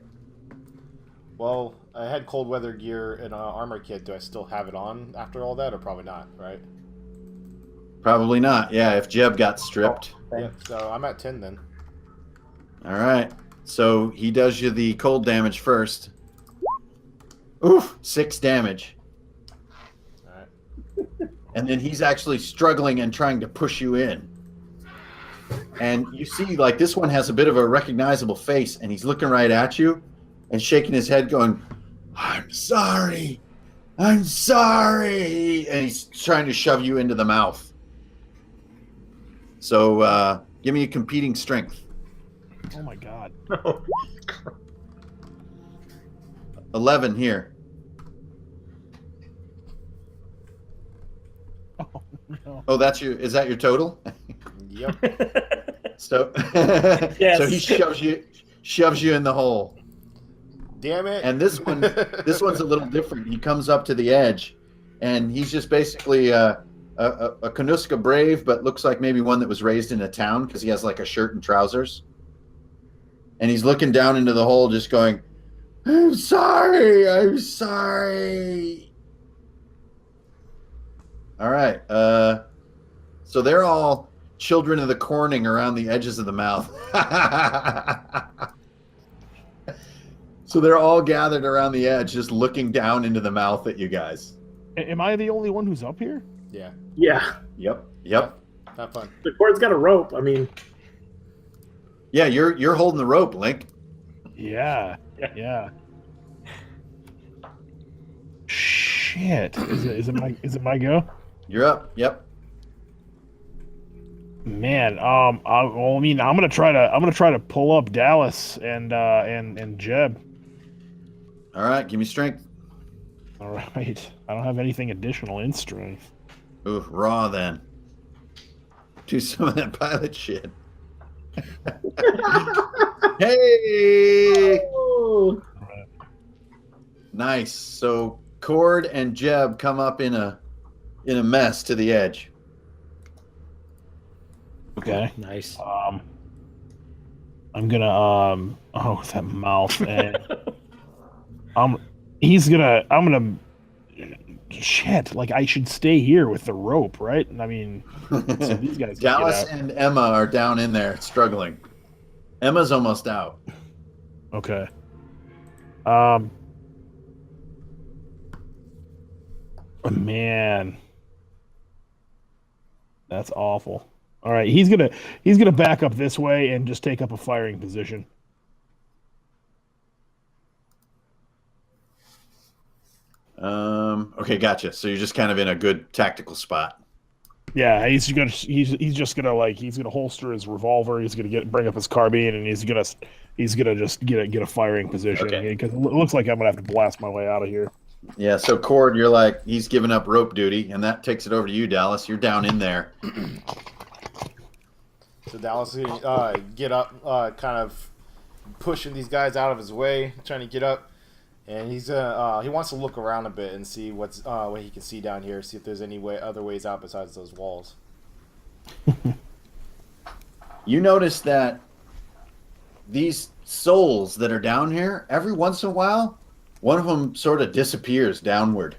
Well, I had cold weather gear and an armor kit. Do I still have it on after all that, or probably not? Right? Probably not. Yeah, if Jeb got stripped. Yeah. So I'm at 10 then. All right. So he does you the cold damage first. Oof, 6 damage. All right. And then he's actually struggling and trying to push you in. And you see, like, this one has a bit of a recognizable face, and he's looking right at you and shaking his head going, I'm sorry. I'm sorry. And he's trying to shove you into the mouth. So give me a competing strength. Oh my god. 11 here. Oh no. Oh, is that your total? Yep. So so he shoves you in the hole. Damn it. And this one's a little different. He comes up to the edge, and he's just basically a Kanuska brave, but looks like maybe one that was raised in a town because he has like a shirt and trousers. And he's looking down into the hole, just going, I'm sorry. I'm sorry. All right. So they're all children of the corning around the edges of the mouth. So they're all gathered around the edge, just looking down into the mouth at you guys. Am I the only one who's up here? Yeah. Yeah. Yep. Have fun. The cord's got a rope. I mean, Yeah, you're holding the rope, Link. Yeah. Yeah. Shit. Is it my go? You're up. Yep. Man, well, I mean, I'm gonna try to pull up Dallas and Jeb. All right, give me strength. All right, I don't have anything additional in strength. Ooh, raw then. Do some of that pilot shit. Hey! Oh, Nice. So Cord and Jeb come up in a mess to the edge. Okay. Nice. I'm gonna oh, that mouth, and I'm gonna shit. Like, I should stay here with the rope, right? I mean, so these guys can Dallas get out. and Emma are down in there struggling. Emma's almost out. Okay. Man, that's awful. All right, he's gonna back up this way and just take up a firing position. Okay, gotcha. So you're just kind of in a good tactical spot. Yeah, he's just gonna holster his revolver. He's gonna bring up his carbine, and he's gonna just get a firing position, Okay. because it looks like I'm gonna have to blast my way out of here. Yeah, so Cord, you're like, he's giving up rope duty, and that takes it over to you, Dallas. You're down in there. So Dallas get up, kind of pushing these guys out of his way, trying to get up, and he wants to look around a bit and see what he can see down here, see if there's any other ways out besides those walls. You notice that these souls that are down here, every once in a while, one of them sort of disappears downward.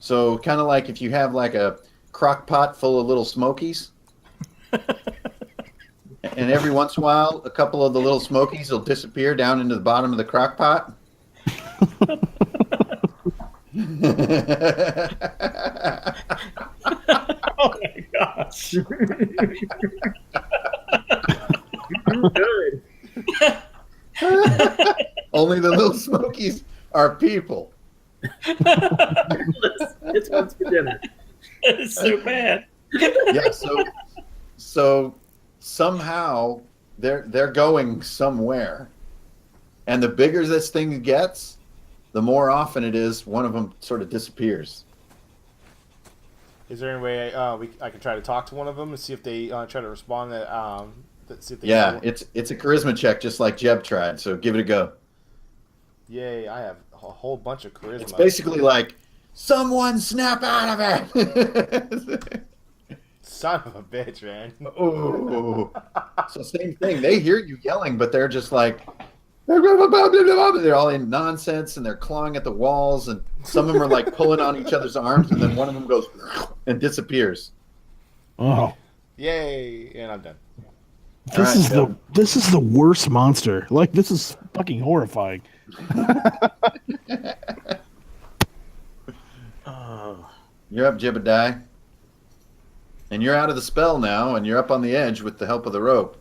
So kind of like if you have like a crock pot full of little smokies, and every once in a while, a couple of the little smokies will disappear down into the bottom of the crock pot. Oh my gosh. good. Only the little smokies are people. It's once for dinner. It's so bad. Yeah, so somehow they're going somewhere, and the bigger this thing gets, the more often it is one of them sort of disappears. Is there any way I can try to talk to one of them and see if they try to respond? See if they Yeah, it's a charisma check, just like Jeb tried. So give it a go. Yay! I have a whole bunch of charisma. It's basically like, someone snap out of it. Son of a bitch, man. Ooh. So same thing. They hear you yelling, but they're just like, they're all in nonsense, and they're clawing at the walls, and some of them are like pulling on each other's arms, and then one of them goes and disappears. Oh, Yay! And I'm done. this is the worst monster. Like, this is fucking horrifying. Oh. You're up, Jebediah. And you're out of the spell now, and you're up on the edge with the help of the rope.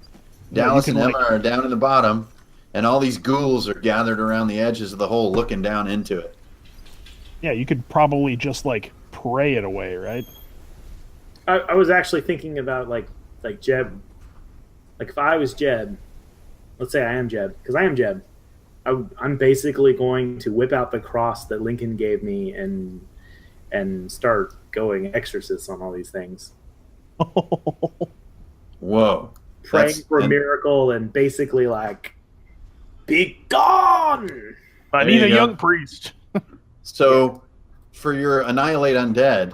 Yeah, Dallas you and can, Emma are down in the bottom, and all these ghouls are gathered around the edges of the hole looking down into it. Yeah, you could probably just like pray it away, right? I was actually thinking about like Jeb. Like if I was Jeb, let's say I am Jeb, because I am Jeb. I'm basically going to whip out the cross that Lincoln gave me and start going exorcists on all these things, Whoa. praying That's- for a and- miracle, and basically like, be gone. I There need you a go. young priest. So, for your Annihilate Undead,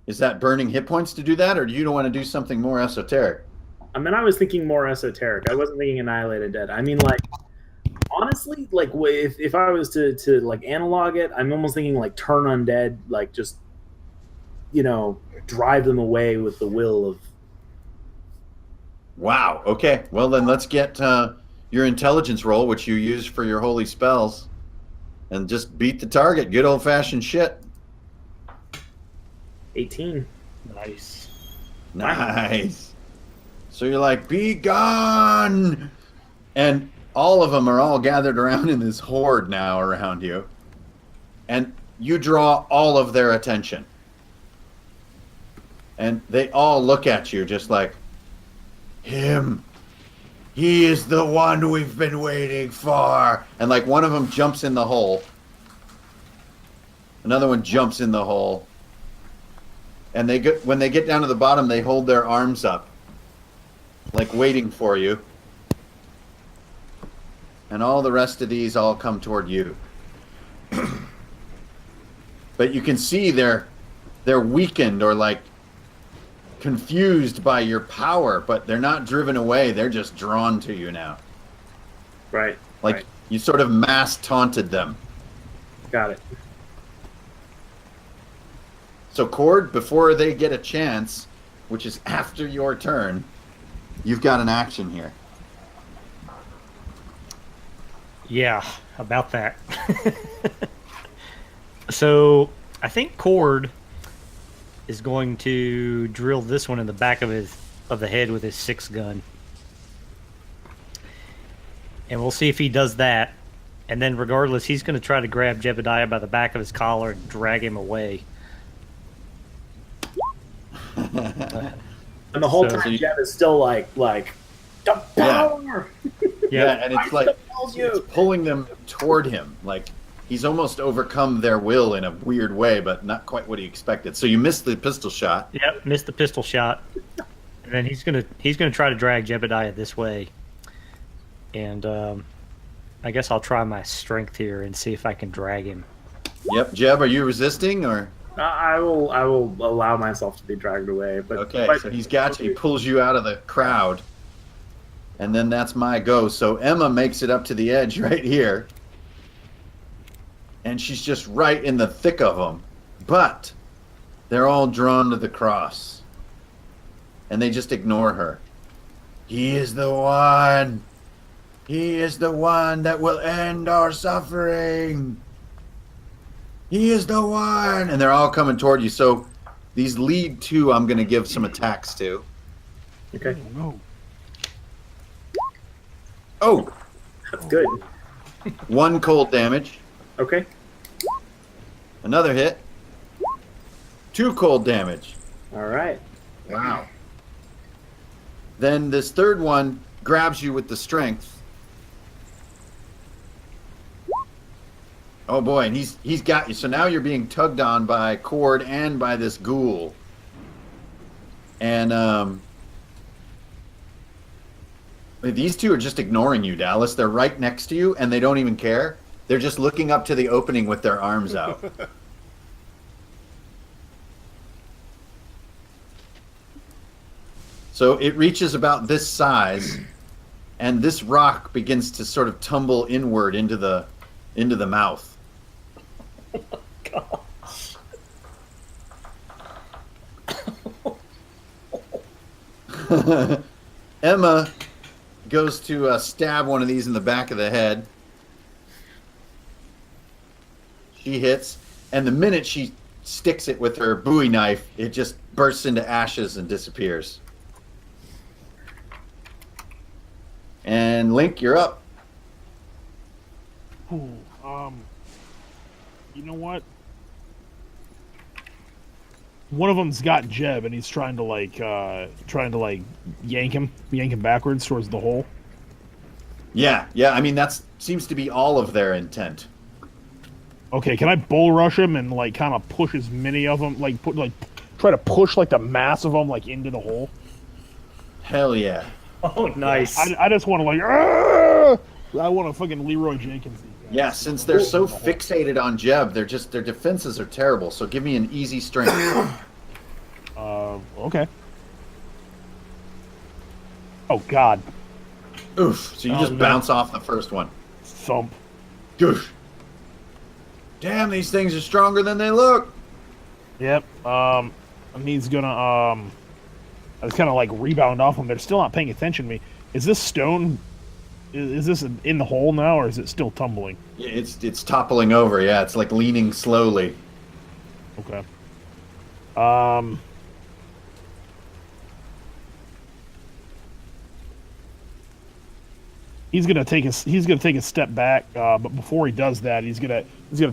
is that burning hit points to do that, or do you want to do something more esoteric? I mean, I was thinking more esoteric. I wasn't thinking Annihilated Dead. I mean, like, honestly, like, if I was to like analog it, I'm almost thinking like turn undead, like just, drive them away with the will of. Wow. Okay. Well, then let's get your intelligence roll, which you use for your holy spells, and just beat the target. Good old-fashioned shit. 18. Nice. Nice. So you're like, be gone! And all of them are all gathered around in this horde now around you. And you draw all of their attention. And they all look at you just like, him. He is the one we've been waiting for. And like one of them jumps in the hole. Another one jumps in the hole. And when they get down to the bottom, they hold their arms up, like waiting for you. And all the rest of these all come toward you. But you can see they're weakened or like confused by your power, but they're not driven away. They're just drawn to you now. Right. Like right. you sort of mass taunted them. Got it. So Cord, before they get a chance, which is after your turn, you've got an action here. Yeah, about that. So I think Cord is going to drill this one in the back of the head with his 6 gun. And we'll see if he does that. And then regardless, he's going to try to grab Jebediah by the back of his collar and drag him away. And the whole So time, you- Jeb is still like the power. Yeah, and it's like Compels you. it's pulling them toward him. Like he's almost overcome their will in a weird way, but not quite what he expected. So you missed the pistol shot. Yep, missed the pistol shot. And then he's gonna try to drag Jebediah this way. And I guess I'll try my strength here and see if I can drag him. Yep, Jeb, are you resisting or? I will allow myself to be dragged away. But Okay, but- so he's got you. He pulls you out of the crowd. And then that's my go. So Emma makes it up to the edge right here. And she's just right in the thick of them. But they're all drawn to the cross. And they just ignore her. He is the one. He is the one that will end our suffering. He is the one. And they're all coming toward you. So these lead 2 I'm going to give some attacks to. Okay, No. Oh, that's good. 1 cold damage. Okay, Another hit. 2 cold damage. all right. Wow. Then this third one grabs you with the strength. Oh boy, and he's got you. So now you're being tugged on by Cord and by this ghoul. And these 2 are just ignoring you, Dallas. They're right next to you and they don't even care. They're just looking up to the opening with their arms out. So it reaches about this size, and this rock begins to sort of tumble inward into the mouth. Emma goes to stab one of these in the back of the head. She hits, and the minute she sticks it with her Bowie knife, it just bursts into ashes and disappears. And Link, you're up. Ooh, you know what? One of them's got Jeb, and he's trying to yank him backwards towards the hole. Yeah. I mean, that seems to be all of their intent. Okay, can I bull rush him and like kind of push as many of them, try to push like the mass of them like into the hole? Hell yeah. Oh, nice. I just want to like, "Argh!" I want to fucking Leroy Jenkins. these guys. Yeah, since they're so fixated on Jeb, their defenses are terrible. So give me an easy strength. Okay. Oh God, Oof. So you Oh, just no. bounce off the first one. thump. Goosh. Damn, these things are stronger than they look. Yep. And he's gonna I just kind of like rebound off them. They're still not paying attention to me. Is this stone? Is this in the hole now, or is it still tumbling? Yeah, it's toppling over. Yeah, it's like leaning slowly. Okay. He's gonna take a step back, but before he does that, he's gonna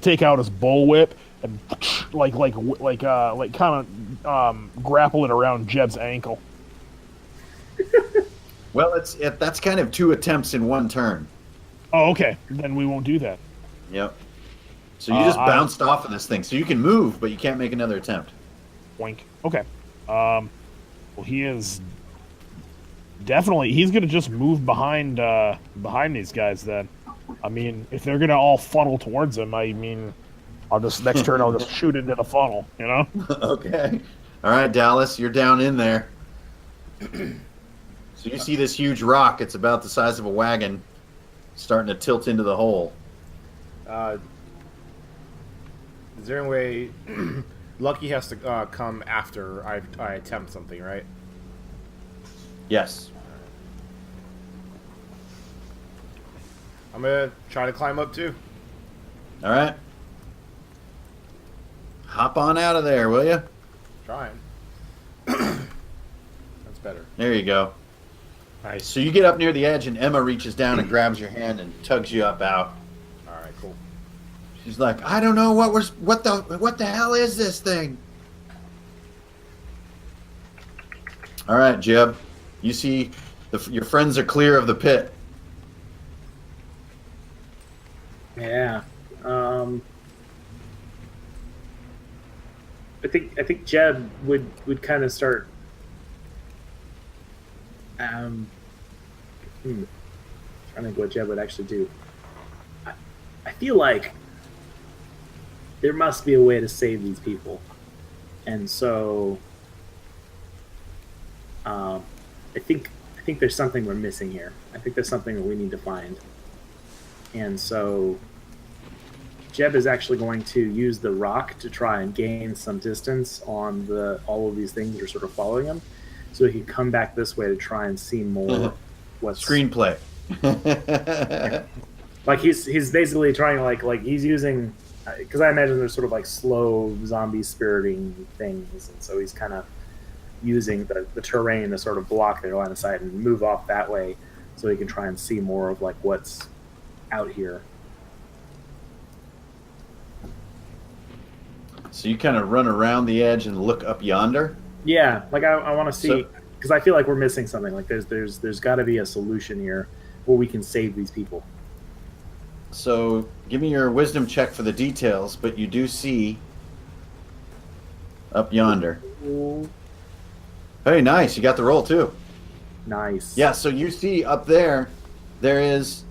take out his bullwhip and kind of grapple it around Jeb's ankle. Well, that's kind of 2 attempts in 1 turn. Oh, okay. Then we won't do that. Yep. So you just I- bounced off of this thing. So you can move, but you can't make another attempt. Wink. Okay. Well, he is definitely. He's gonna just move behind these guys. Then, I mean, if they're gonna all funnel towards him, I mean, I'll just next turn I'll just shoot into the funnel. You know. Okay. All right, Dallas, you're down in there. So you see this huge rock. It's about the size of a wagon, starting to tilt into the hole. Is there any way Lucky has to come after I attempt something, right? Yes. I'm gonna try to climb up too. All right. Hop on out of there, will you? Trying. That's better. There you go. Nice. So you get up near the edge, and Emma reaches down and grabs your hand and tugs you up out. All right, cool. She's like, I don't know what the hell is this thing? All right, Jeb. You see, your friends are clear of the pit. Yeah. I think Jeb would kind of start. Trying to think what Jeb would actually do. I feel like there must be a way to save these people, and so I think there's something we're missing here. I think there's something that we need to find, and so Jeb is actually going to use the rock to try and gain some distance on all of these things that are sort of following him, so he can come back this way to try and see more what's Screenplay. like he's basically trying to like he's using, because I imagine there's sort of like slow zombie spiriting things, and so he's kind of using the terrain to sort of block their line of sight and move off that way so he can try and see more of like what's out here. So you kind of run around the edge and look up yonder. Yeah, like I want to see, So- because I feel like we're missing something. Like there's got to be a solution here where we can save these people. So give me your wisdom check for the details, but you do see up yonder. Hey, nice. You got the roll too. Nice. Yeah, so you see up there is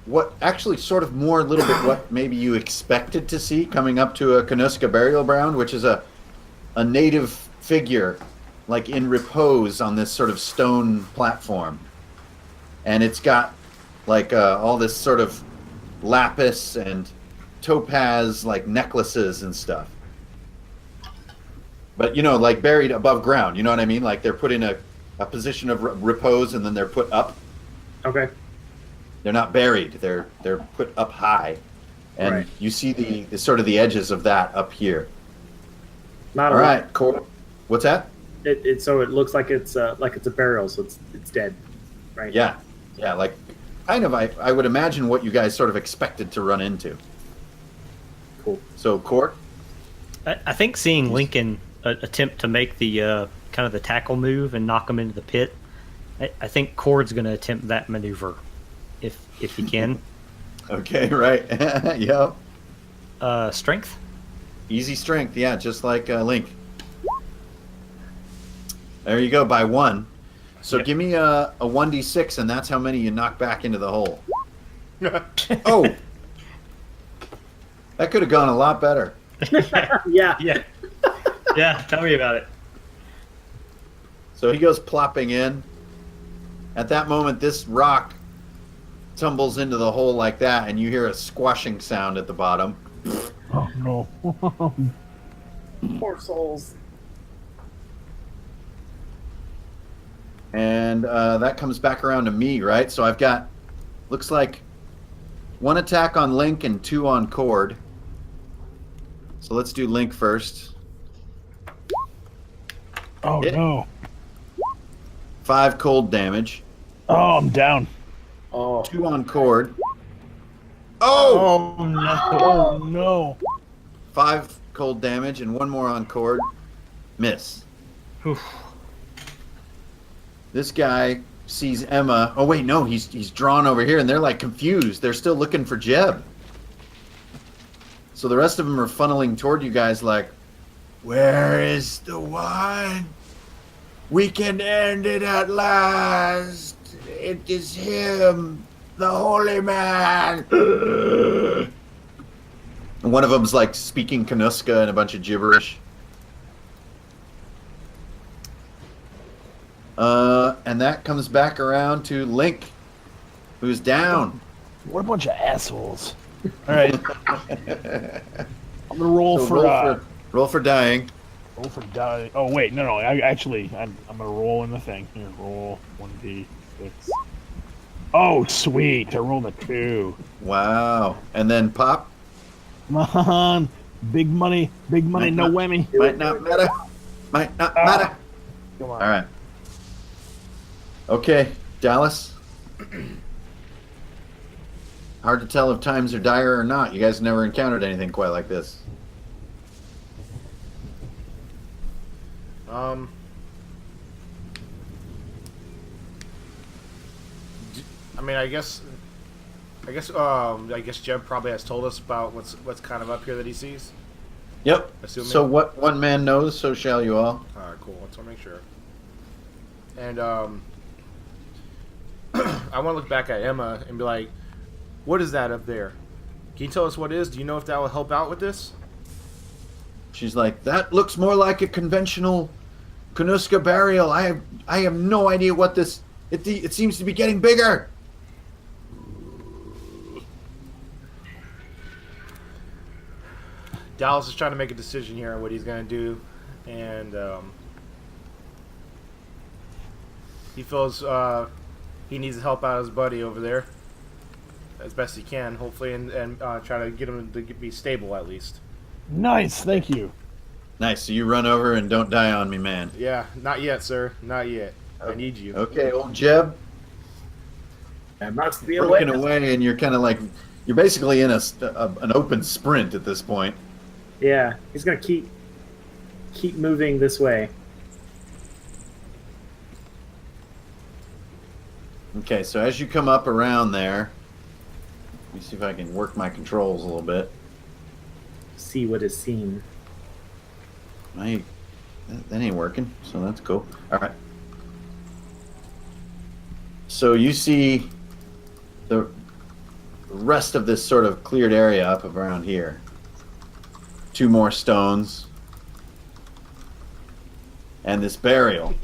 what actually sort of more a little bit what maybe you expected to see coming up to a Kanuska burial ground, which is a native figure like in repose on this sort of stone platform. And it's got like all this sort of lapis and topaz like necklaces and stuff. But like buried above ground, you know what I mean? Like they're put in a position of repose and then they're put up. Okay. They're not buried. They're put up high, and Right. you see the sort of the edges of that up here. Not All a right, cool. What's that? So it looks like it's a burial, so it's dead, right? Yeah, like kind of. I would imagine what you guys sort of expected to run into. Cool. So, Court. I think seeing Lincoln attempt to make the kind of the tackle move and knock him into the pit, I think Cord's going to attempt that maneuver if he can. Okay, right. Yep. Strength. Easy strength. Yeah, just like Link. There you go, by 1. So Yep. give me a 1d6, and that's how many you knock back into the hole. Oh, that could have gone a lot better. Yeah. Yeah. Yeah. Tell me about it. So he goes plopping in. At that moment, this rock tumbles into the hole like that, and you hear a squashing sound at the bottom. Oh no. Poor souls. And that comes back around to me, right? So I've got, looks like 1 attack on Link and 2 on Cord. So let's do Link first. Oh Hit. no. 5 cold damage. Oh, I'm down. Oh. 2 on Cord. Oh! Oh no. Oh no. 5 cold damage and 1 more on Cord. Miss. Oof. This guy sees Emma. Oh wait, no, he's drawn over here, and they're like confused. They're still looking for Jeb. So the rest of them are funneling toward you guys like, where is the one? We can end it at last. It is him, the holy man. And one of them's like speaking Kanuska and a bunch of gibberish. And that comes back around to Link, who's down. What a bunch of assholes. All right. I'm gonna roll So for roll for dying. roll for die. Oh wait, no. I'm gonna roll in the thing. Here, roll 1d6. Oh sweet! I rolled a 2. Wow. And then pop. Come on, big money, Might no not- whammy. Might not matter. Might not Ah. matter. Come on. All right. Okay, Dallas. Hard to tell if times are dire or not. You guys never encountered anything quite like this. I mean, I guess Jeb probably has told us about what's kind of up here that he sees. Yep. Assuming. So what one man knows, so shall you all. All right, cool. Let's make sure. And I want to look back at Emma and be like, "What is that up there? Can you tell us what it is? Do you know if that will help out with this?" She's like, that looks more like a conventional Kanuska burial. I have no idea what this. It seems to be getting bigger. Dallas is trying to make a decision here on what he's going to do, and he feels he needs to help out his buddy over there as best he can, hopefully, and try to get him to be stable at least. Nice, thank you. Nice. So you run over and don't die on me, man. Yeah, not yet, sir. Not yet. I need you. Okay, old Jeb. That must be a Working way. away, and you're kind of like, you're basically in an open sprint at this point. Yeah, he's gonna keep moving this way. Okay, so as you come up around there, let me see if I can work my controls a little bit. See what is seen. That ain't working, so that's cool. All right. So you see the rest of this sort of cleared area up around here. 2 more stones. And this burial.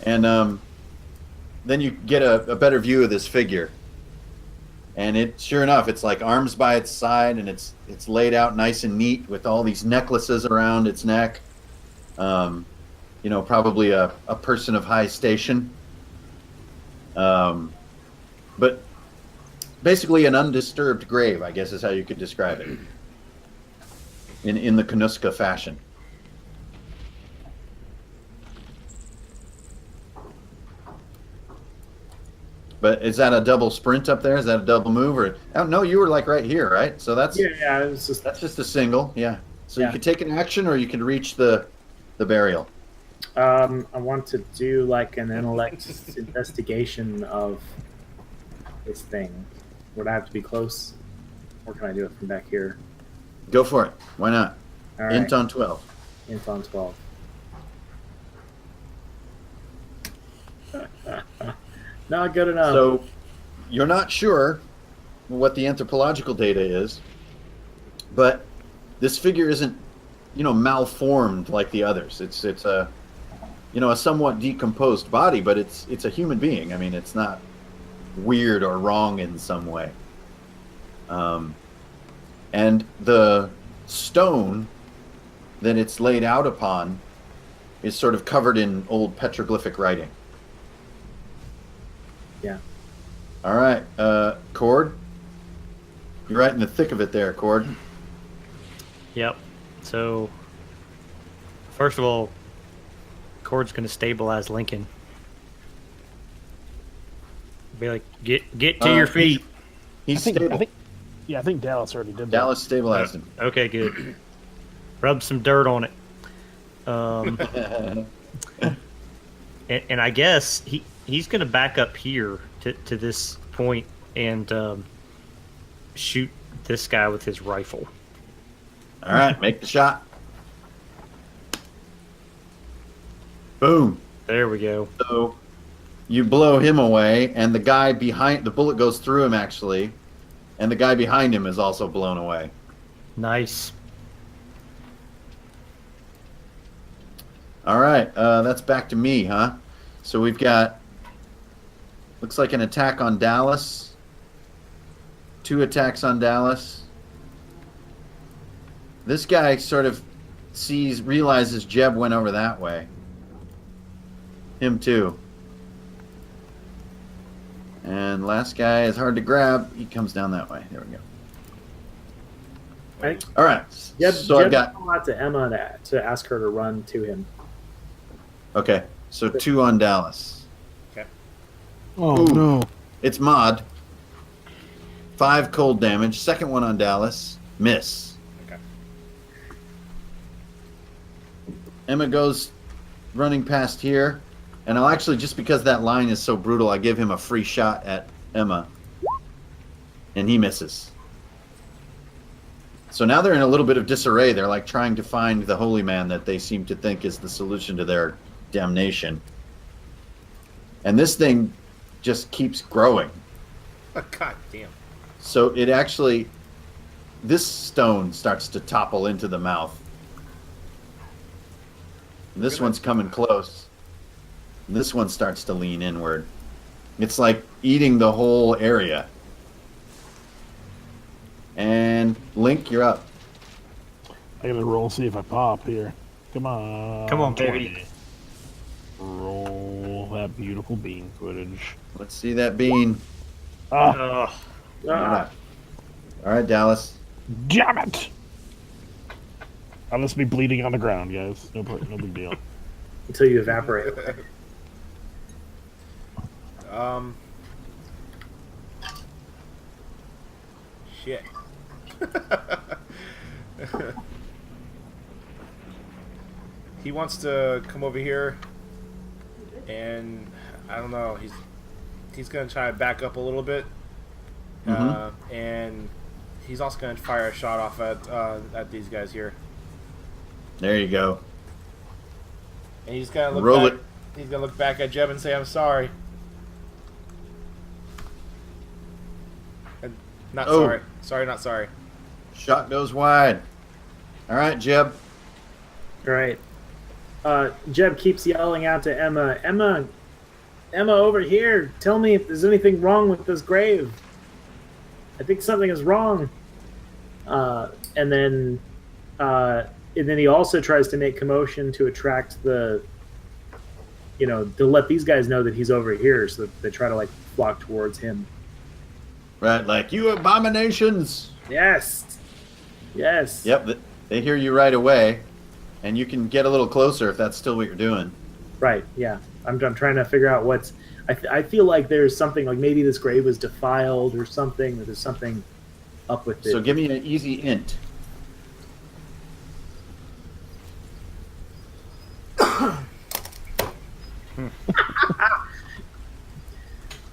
And then you get a better view of this figure. And it, sure enough, it's like arms by its side, and it's laid out nice and neat with all these necklaces around its neck. Probably a person of high station. But basically an undisturbed grave, I guess is how you could describe it. In the Kanuska fashion. But is that a double sprint up there? Is that a double move? Or oh no, you were like right here, right? So that's Yeah, it was just that's just a single, yeah. So Yeah. you could take an action, or you could reach the burial. I want to do like an intellect investigation of this thing. Would I have to be close, or can I do it from back here? Go for it. Why not? All right, Int on 12. Int on 12. Not good enough. So you're not sure what the anthropological data is, but this figure isn't, malformed like the others. It's a, a somewhat decomposed body, but it's a human being. I mean, it's not weird or wrong in some way. And the stone that it's laid out upon is sort of covered in old petroglyphic writing. Yeah. All right, Cord. You're right in the thick of it there, Cord. Yep. So, first of all, Cord's going to stabilize Lincoln. Be like, get to your feet. He's stable. I think Dallas already did that. Dallas stabilized him. Okay, good. Rub some dirt on it. Um, and I guess he's going to back up here to this point and shoot this guy with his rifle. All right, make the shot. Boom. There we go. So you blow him away, and the guy behind the bullet goes through him actually, and the guy behind him is also blown away. Nice. All right, that's back to me, huh? So we've got, looks like an attack on Dallas, 2 attacks on Dallas. This guy sort of realizes Jeb went over that way. Him too. And last guy is hard to grab. He comes down that way. There we go. Right. All right. Jeb, So Jeb I've got, called out to Emma to ask her to run to him. okay. So 2 on Dallas. Oh Ooh. no! It's Mod. 5 cold damage. Second one on Dallas. Miss. Okay. Emma goes running past here. And I'll actually, just because that line is so brutal, I give him a free shot at Emma. And he misses. So now they're in a little bit of disarray. They're like trying to find the holy man that they seem to think is the solution to their damnation. And this thing just keeps growing. God damn. So it actually, this stone starts to topple into the mouth. And this one's coming close. And this one starts to lean inward. It's like eating the whole area. And Link, you're up. I gotta roll and see if I pop here. Come on. Come on, baby. 20. Roll that beautiful bean footage. Let's see that bean. Ah, Ugh. Ah, All right, Dallas. damn it! I'll just be bleeding on the ground, guys. No big deal. until you evaporate. Shit. He wants to come over here, and I don't know. He's gonna try to back up a little bit, and he's also gonna fire a shot off at these guys here. There you go. And he's gonna look Roll back. it. He's gonna look back at Jeb and say, "I'm sorry." And not Oh. sorry. Sorry, not sorry. Shot goes wide. All right, Jeb. Right. Jeb keeps yelling out to Emma, Emma, over here. Tell me if there's anything wrong with this grave. I think something is wrong. And then he also tries to make commotion to attract to let these guys know that he's over here, so that they try to like flock towards him. Right, like, you abominations. Yes. Yes. Yep, they hear you right away, and you can get a little closer if that's still what you're doing. Right. Yeah. I'm trying to figure out what's. I feel like there's something like maybe this grave was defiled or something. Or there's something up with it. So give me an easy int.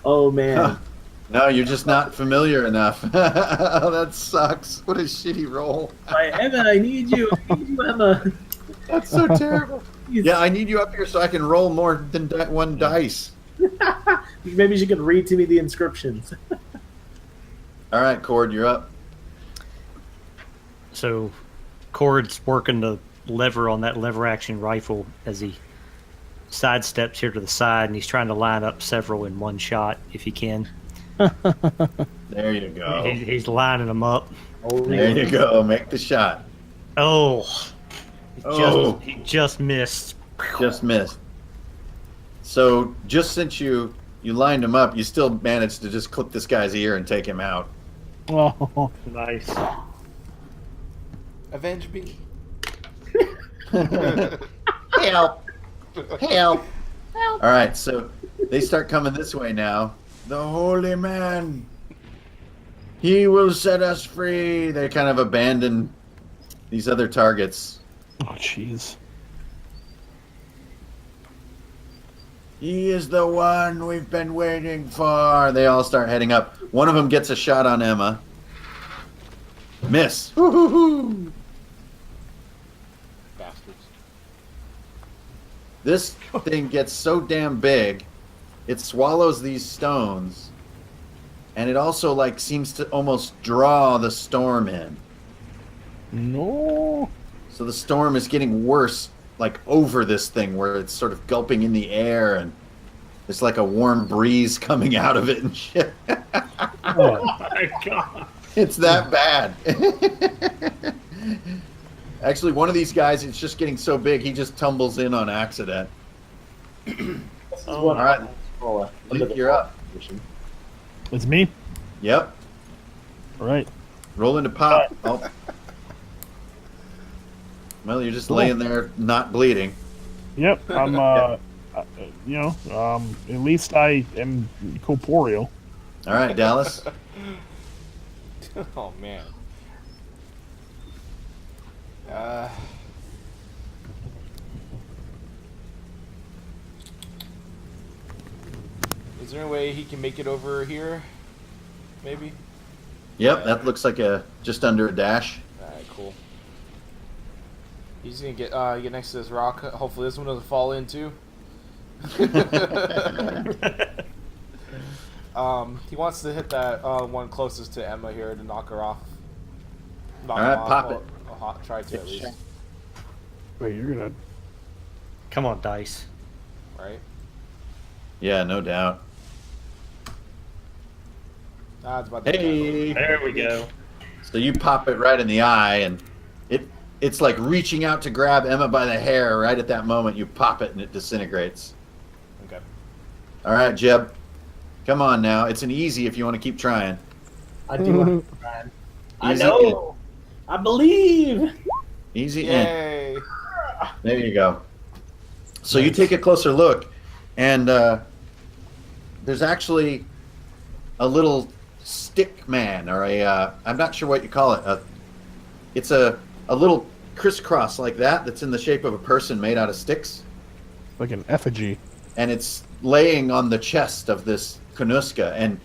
Oh man. Huh. No, you're just not familiar enough. That sucks. What a shitty roll. Emma, I need you. Emma. That's so terrible. Jeez. Yeah, I need you up here so I can roll more than one dice. Maybe she could read to me the inscriptions. All right, Cord, you're up. So, Cord's working the lever on that lever action rifle as he sidesteps here to the side, and he's trying to line up several in one shot if he can. There you go. He's lining them up. There you go. Make the shot. Oh, Oh. he just missed. Just missed. So just since you lined him up, you still managed to just clip this guy's ear and take him out. Oh, Nice. Avenge me. Help! Help! All right, so they start coming this way now. The holy man. He will set us free. They kind of abandon these other targets. oh, jeez. He is the one we've been waiting for. They all start heading up. One of them gets a shot on Emma. Miss. Woo-hoo-hoo. Bastards. This thing gets so damn big, it swallows these stones, and it also like seems to almost draw the storm in. No. So the storm is getting worse, like over this thing, where it's sort of gulping in the air, and there's like a warm breeze coming out of it and shit. Oh, My God. It's that bad. Actually, one of these guys, it's just getting so big, he just tumbles in on accident. All right. Luke, you're up. it's me. Yep. All right. Roll into pop. Oh. Well, you're just laying there, not bleeding. Yep. I'm. At least I am corporeal. All right, Dallas. Oh man. Is there any way he can make it over here? Maybe. Yep, that looks like a just under a dash. All right, cool. He's gonna get next to this rock. Hopefully, this one doesn't fall in too. He wants to hit that one closest to Emma here to knock her off. Knock All her right, off. pop Well, it. I'll try to at least. Wait, you're gonna. Come on, dice. Right? Yeah, no doubt. Ah, it's about to Hey. There we go. So you pop it right in the eye, and it's like reaching out to grab Emma by the hair. Right at that moment, you pop it, and it disintegrates. Okay. All right, Jeb. Come on now. It's an easy if you want to keep trying. I do want to try. I Easy know. I believe. Easy in. Yay! There you go. So you take a closer look, and there's actually a little stick man, or I'm not sure what you call it. It's a little crisscross like that that's in the shape of a person made out of sticks, Like an effigy. and it's laying on the chest of this Konuska, and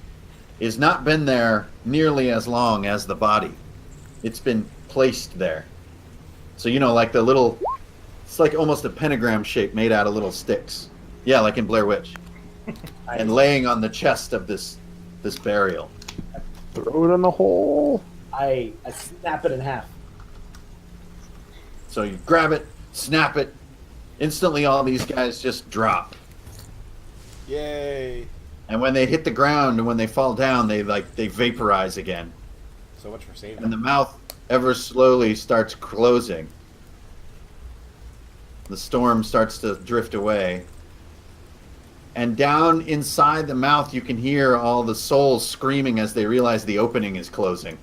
has not been there nearly as long as the body. It's been placed there. So, like the little, it's like almost a pentagram shape made out of little sticks. Yeah, like in Blair Witch. And laying on the chest of this burial. Throw it in the hole. I snap it in half. So you grab it, snap it, instantly all these guys just drop. Yay! And when they hit the ground and when they fall down, they vaporize again. So much for saving. And the mouth ever slowly starts closing. The storm starts to drift away. And down inside the mouth, you can hear all the souls screaming as they realize the opening is closing.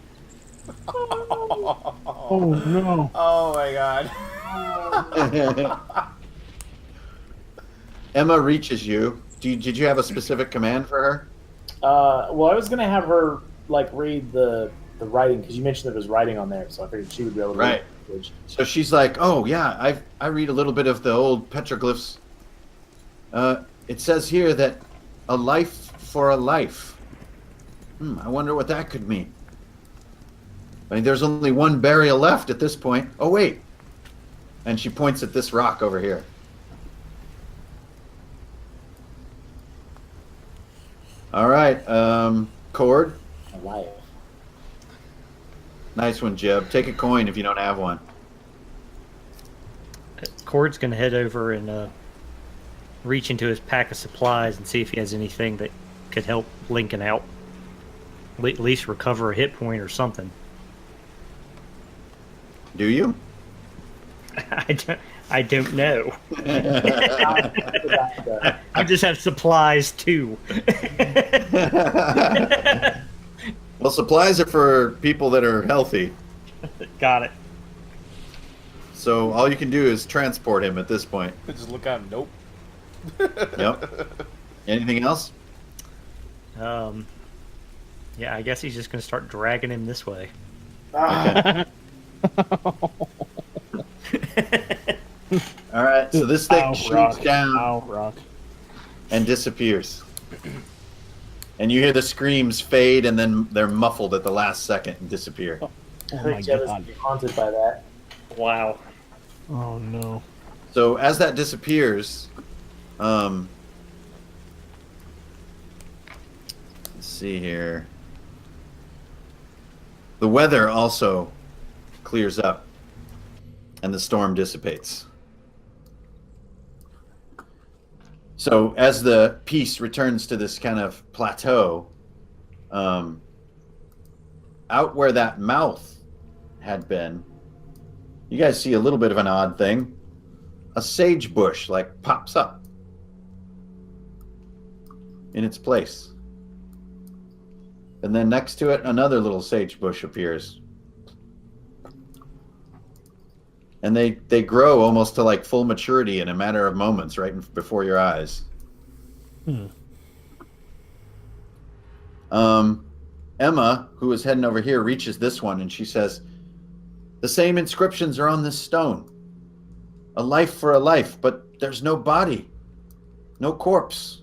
Oh no. Oh my god. Emma reaches you. Did you have a specific command for her? Well, I was gonna have her read the writing because you mentioned there was writing on there, so I figured she would be able to Right. read it. So she's like, "Oh yeah, I read a little bit of the old petroglyphs. It says here that a life for a life. I wonder what that could mean. I mean, there's only one burial left at this point. Oh wait," and she points at this rock over here. All right, Cord. A life. Nice one, Jeb. Take a coin if you don't have one. Cord's gonna head over and reach into his pack of supplies and see if he has anything that could help Lincoln out. At least recover a hit point or something. Do you? I don't know. I just have supplies too. Well, supplies are for people that are healthy. Got it. So all you can do is transport him at this point. Just look at him. Nope. Yep. Anything else? Yeah, I guess he's just gonna start dragging him this way. Okay. All right. So this thing Ow, shoots rock. down. Ow, rock. and disappears. And you hear the screams fade, and then they're muffled at the last second and disappear. Oh I my think Jeb is god. haunted by that. Wow. Oh no. So as that disappears, let's see here. The weather also clears up, and the storm dissipates. So as the piece returns to this kind of plateau, out where that mouth had been, you guys see a little bit of an odd thing. A sage bush like pops up in its place. And then next to it, another little sage bush appears. And they grow almost to like full maturity in a matter of moments right before your eyes. Emma, who is heading over here, reaches this one and she says, "The same inscriptions are on this stone. A life for a life, but there's no body, no corpse.